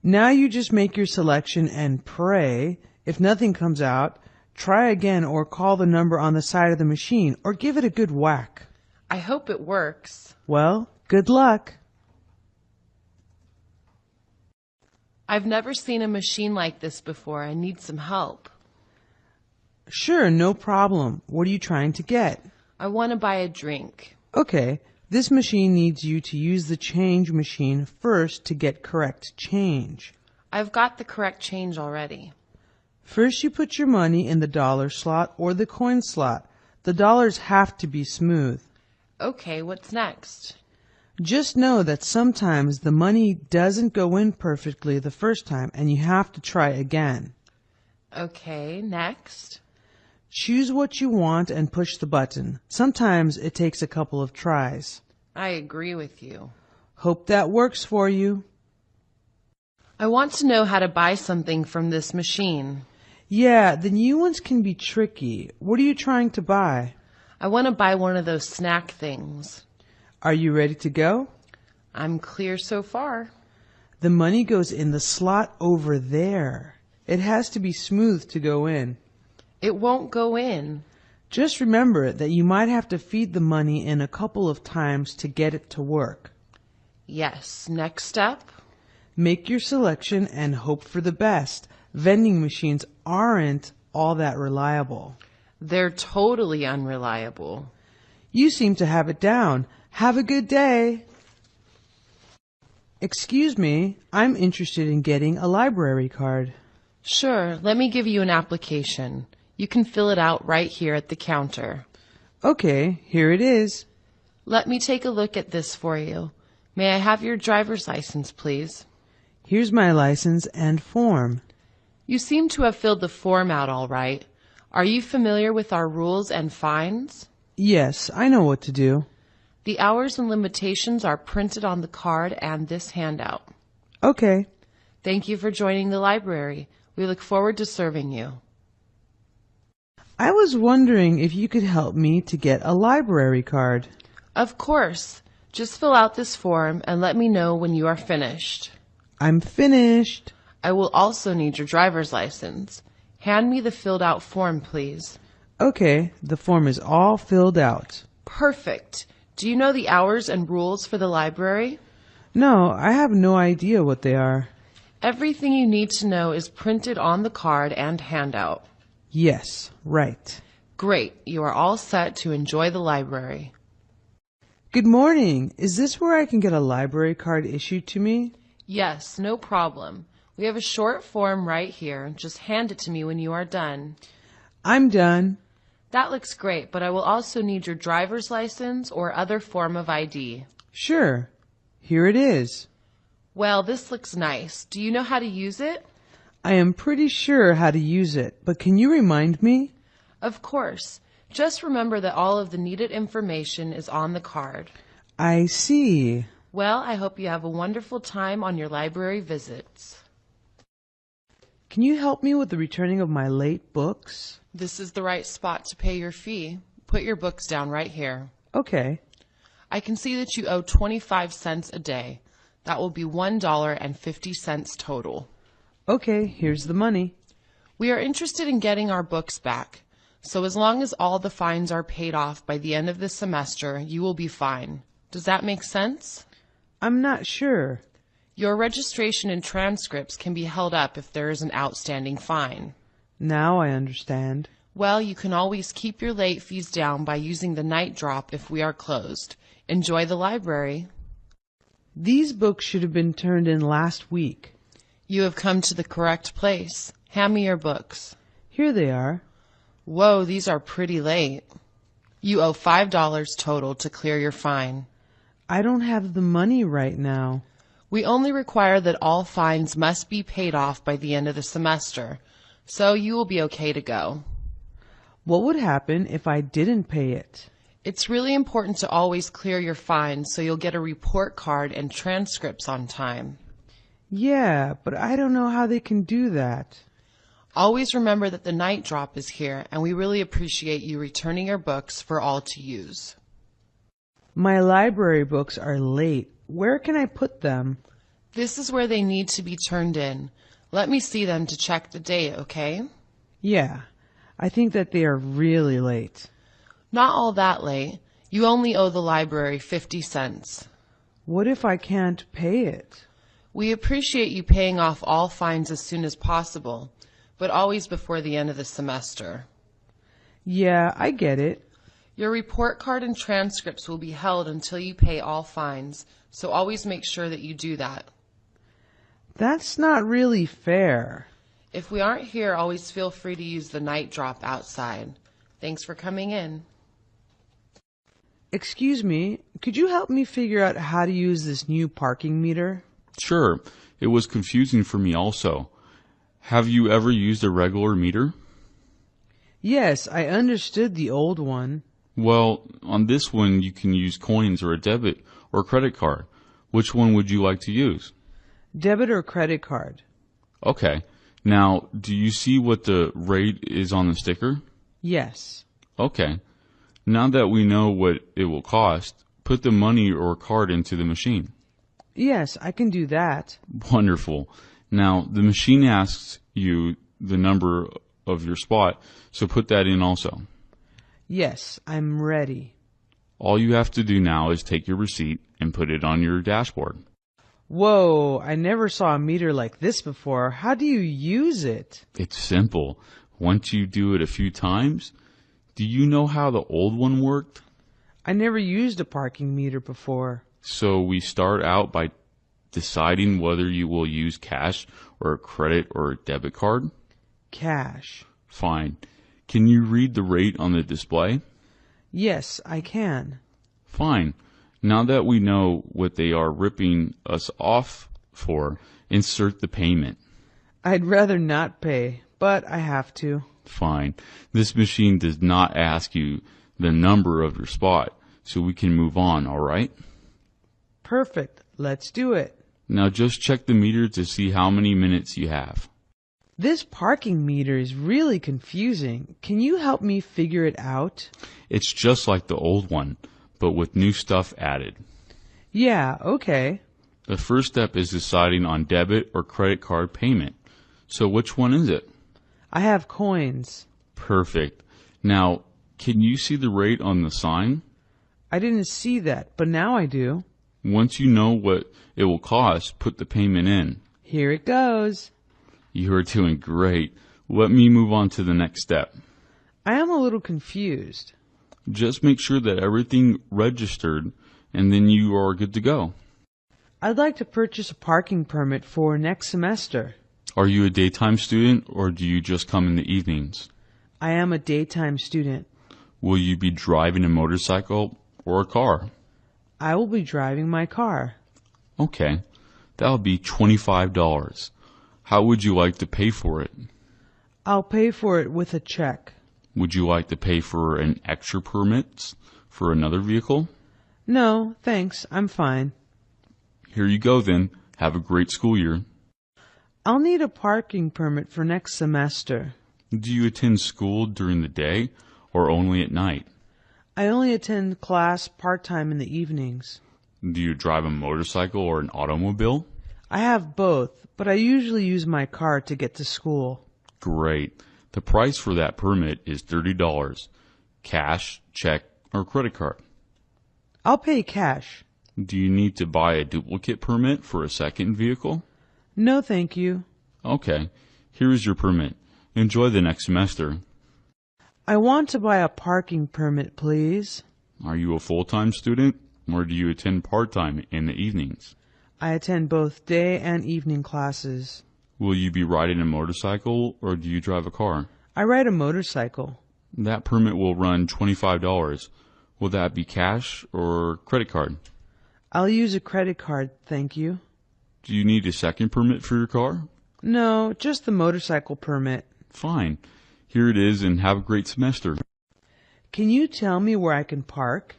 Now you just make your selection and pray. If nothing comes out, try again or call the number on the side of the machine or give it a good whack. I hope it works. Well, good luck. I've never seen a machine like this before. I need some help. Sure, no problem. What are you trying to get? I want to buy a drink. Okay, this machine needs you to use the change machine first to get correct change. I've got the correct change already. First you put your money in the dollar slot or the coin slot. The dollars have to be smooth. Okay, what's next? Just know that sometimes the money doesn't go in perfectly the first time and you have to try again. Okay, next. Choose what you want and push the button. Sometimes it takes a couple of tries. I agree with you. Hope that works for you. I want to know how to buy something from this machine. Yeah, the new ones can be tricky. What are you trying to buy? I want to buy one of those snack things. Are you ready to go? I'm clear so far. The money goes in the slot over there. It has to be smooth to go in. It won't go in. Just remember that you might have to feed the money in a couple of times to get it to work. Yes, next step? Make your selection and hope for the best. Vending machines aren't all that reliable. They're totally unreliable. You seem to have it down. Have a good day. Excuse me, I'm interested in getting a library card. Sure, let me give you an application. You can fill it out right here at the counter. Okay, here it is. Let me take a look at this for you. May I have your driver's license, please? Here's my license and form. You seem to have filled the form out all right. Are you familiar with our rules and fines? Yes, I know what to do. The hours and limitations are printed on the card and this handout. Okay. Thank you for joining the library. We look forward to serving you. I was wondering if you could help me to get a library card. Of course. Just fill out this form and let me know when you are finished. I'm finished. I will also need your driver's license. Hand me the filled out form, please. Okay, the form is all filled out. Perfect. Do you know the hours and rules for the library? No, I have no idea what they are. Everything you need to know is printed on the card and handout. Yes, right. Great. You are all set to enjoy the library. Good morning. Is this where I can get a library card issued to me? Yes, no problem. We have a short form right here. Just hand it to me when you are done. I'm done. That looks great, but I will also need your driver's license or other form of ID. Sure. Here it is. Well, this looks nice. Do you know how to use it? I am pretty sure how to use it, but can you remind me? Of course. Just remember that all of the needed information is on the card. I see. Well, I hope you have a wonderful time on your library visits. Can you help me with the returning of my late books? This is the right spot to pay your fee. Put your books down right here. Okay. I can see that you owe 25 cents a day. That will be $1.50 total. Okay, here's the money. We are interested in getting our books back. So as long as all the fines are paid off by the end of the semester, you will be fine. Does that make sense? I'm not sure. Your registration and transcripts can be held up if there is an outstanding fine. Now I understand. Well, you can always keep your late fees down by using the night drop if we are closed. Enjoy the library. These books should have been turned in last week. You have come to the correct place. Hand me your books. Here they are. Whoa, these are pretty late. You owe $5 total to clear your fine. I don't have the money right now. We only require that all fines must be paid off by the end of the semester, so you will be okay to go. What would happen if I didn't pay it? It's really important to always clear your fines so you'll get a report card and transcripts on time. Yeah, but I don't know how they can do that. Always remember that the night drop is here, and we really appreciate you returning your books for all to use. My library books are late. Where can I put them? This is where they need to be turned in. Let me see them to check the date, okay? Yeah, I think that they are really late. Not all that late. You only owe the library 50 cents. What if I can't pay it? We appreciate you paying off all fines as soon as possible, but always before the end of the semester. Yeah, I get it. Your report card and transcripts will be held until you pay all fines, so always make sure that you do that. That's not really fair. If we aren't here, always feel free to use the night drop outside. Thanks for coming in. Excuse me, could you help me figure out how to use this new parking meter? Sure. It was confusing for me also. Have you ever used a regular meter? Yes, I understood the old one. Well, on this one you can use coins or a debit or credit card. Which one would you like to use? Debit or credit card? Okay. Now, do you see what the rate is on the sticker? Yes. Okay. Now that we know what it will cost, put the money or card into the machine. Yes, I can do that. Wonderful. Now, the machine asks you the number of your spot, so put that in also. Yes, I'm ready. All you have to do now is take your receipt and put it on your dashboard. Whoa, I never saw a meter like this before. How do you use it? It's simple. Once you do it a few times, do you know how the old one worked? I never used a parking meter before. So we start out by deciding whether you will use cash or a credit or a debit card. Cash. Fine. Can you read the rate on the display? Yes, I can. Fine. Now that we know what they are ripping us off for, insert the payment. I'd rather not pay, but I have to. Fine. This machine does not ask you the number of your spot, so we can move on, all right? Perfect. Let's do it. Now just check the meter to see how many minutes you have. This parking meter is really confusing. Can you help me figure it out? It's just like the old one, but with new stuff added. Yeah, okay. The first step is deciding on debit or credit card payment. So which one is it? I have coins. Perfect. Now, can you see the rate on the sign? I didn't see that, but now I do. Once you know what it will cost, put the payment in. Here it goes. You are doing great. Let me move on to the next step. I am a little confused. Just make sure that everything registered, and then you are good to go. I'd like to purchase a parking permit for next semester. Are you a daytime student, or do you just come in the evenings? I am a daytime student. Will you be driving a motorcycle or a car? I will be driving my car. Okay, that'll be $25. How would you like to pay for it? I'll pay for it with a check. Would you like to pay for an extra permit for another vehicle? No, thanks. I'm fine. Here you go then. Have a great school year. I'll need a parking permit for next semester. Do you attend school during the day or only at night? I only attend class part-time in the evenings. Do you drive a motorcycle or an automobile? I have both, but I usually use my car to get to school. Great. The price for that permit is $30. Cash, check, or credit card. I'll pay cash. Do you need to buy a duplicate permit for a second vehicle? No, thank you. Okay. Here is your permit. Enjoy the next semester. I want to buy a parking permit, please. Are you a full-time student, or do you attend part-time in the evenings? I attend both day and evening classes. Will you be riding a motorcycle, or do you drive a car? I ride a motorcycle. That permit will run $25. Will that be cash or credit card? I'll use a credit card, thank you. Do you need a second permit for your car? No, just the motorcycle permit. Fine. Here it is, and have a great semester. Can you tell me where I can park?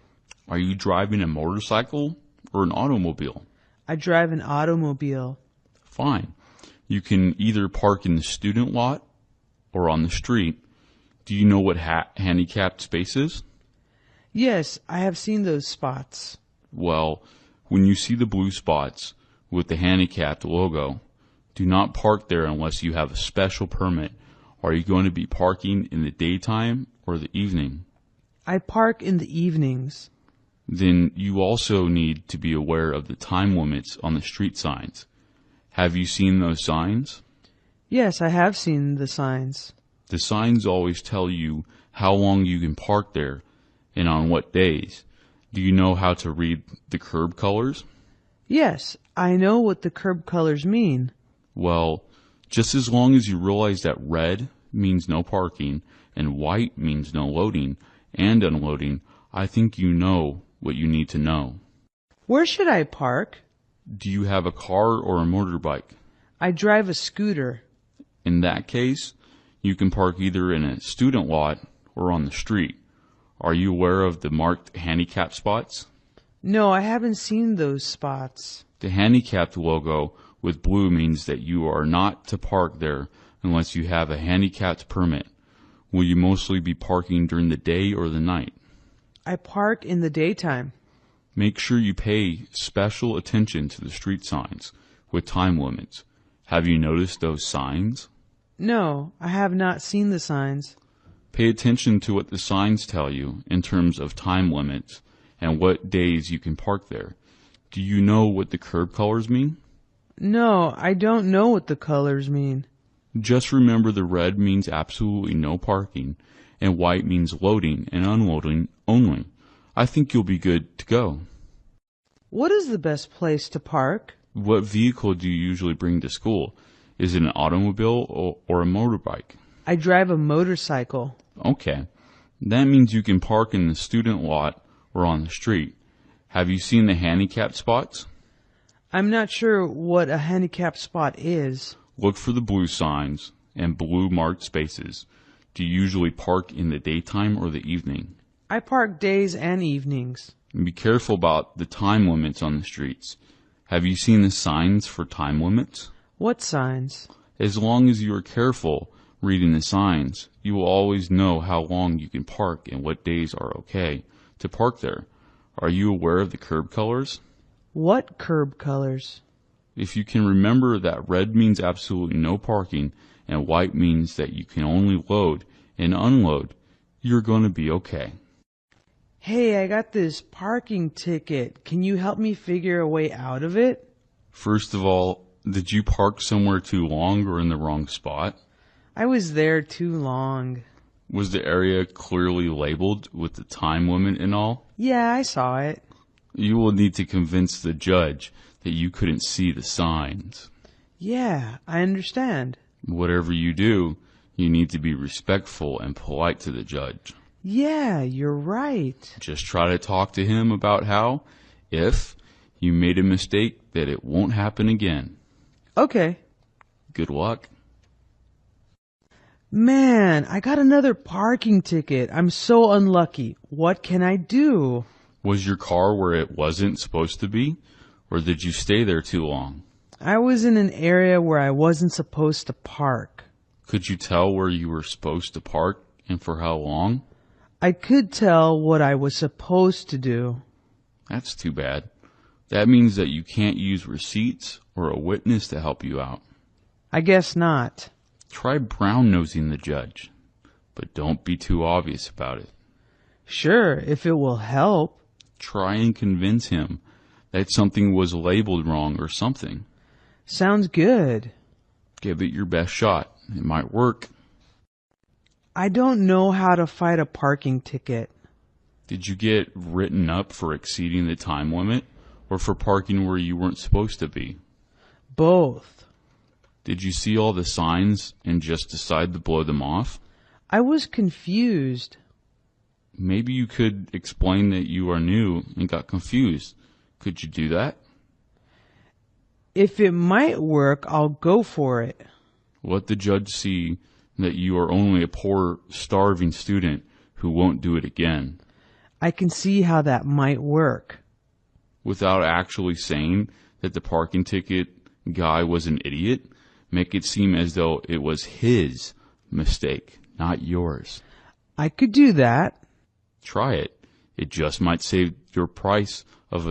Are you driving a motorcycle or an automobile? I drive an automobile. Fine. You can either park in the student lot or on the street. Do you know what handicapped space is? Yes, I have seen those spots. Well, when you see the blue spots with the handicapped logo, do not park there unless you have a special permit. Are you going to be parking in the daytime or the evening? I park in the evenings. Then you also need to be aware of the time limits on the street signs. Have you seen those signs? Yes, I have seen the signs. The signs always tell you how long you can park there and on what days. Do you know how to read the curb colors? Yes, I know what the curb colors mean. Well, just as long as you realize that red means no parking and white means no loading and unloading, I think you know what you need to know. Where should I park? Do you have a car or a motorbike? I drive a scooter. In that case, you can park either in a student lot or on the street. Are you aware of the marked handicap spots? No, I haven't seen those spots. The handicapped logo with blue means that you are not to park there unless you have a handicapped permit. Will you mostly be parking during the day or the night? I park in the daytime. Make sure you pay special attention to the street signs with time limits. Have you noticed those signs? No, I have not seen the signs. Pay attention to what the signs tell you in terms of time limits and what days you can park there. Do you know what the curb colors mean? No, I don't know what the colors mean. Just remember the red means absolutely no parking and white means loading and unloading only. I think you'll be good to go. What is the best place to park? What vehicle do you usually bring to school? Is it an automobile or a motorbike? I drive a motorcycle. Okay. That means you can park in the student lot or on the street. Have you seen the handicapped spots? I'm not sure what a handicapped spot is. Look for the blue signs and blue marked spaces. Do you usually park in the daytime or the evening? I park days and evenings. And be careful about the time limits on the streets. Have you seen the signs for time limits? What signs? As long as you are careful reading the signs, you will always know how long you can park and what days are okay to park there. Are you aware of the curb colors? What curb colors? If you can remember that red means absolutely no parking and white means that you can only load and unload, you're going to be okay. Hey, I got this parking ticket. Can you help me figure a way out of it? First of all, did you park somewhere too long or in the wrong spot? I was there too long. Was the area clearly labeled with the time limit and all? Yeah, I saw it. You will need to convince the judge that you couldn't see the signs. Yeah, I understand. Whatever you do, you need to be respectful and polite to the judge. Yeah, you're right. Just try to talk to him about how, if you made a mistake, that it won't happen again. Okay. Good luck. Man, I got another parking ticket. I'm so unlucky. What can I do? Was your car where it wasn't supposed to be, or did you stay there too long? I was in an area where I wasn't supposed to park. Could you tell where you were supposed to park and for how long? I could tell what I was supposed to do. That's too bad. That means that you can't use receipts or a witness to help you out. I guess not. Try brown-nosing the judge, but don't be too obvious about it. Sure, if it will help. Try and convince him that something was labeled wrong or something. Sounds good. Give it your best shot. It might work. I don't know how to fight a parking ticket. Did you get written up for exceeding the time limit or for parking where you weren't supposed to be? Both. Did you see all the signs and just decide to blow them off? I was confused. Maybe you could explain that you are new and got confused. Could you do that? If it might work, I'll go for it. Let the judge see that you are only a poor, starving student who won't do it again. I can see how that might work. Without actually saying that the parking ticket guy was an idiot, make it seem as though it was his mistake, not yours. I could do that. Try it. It just might save your price of a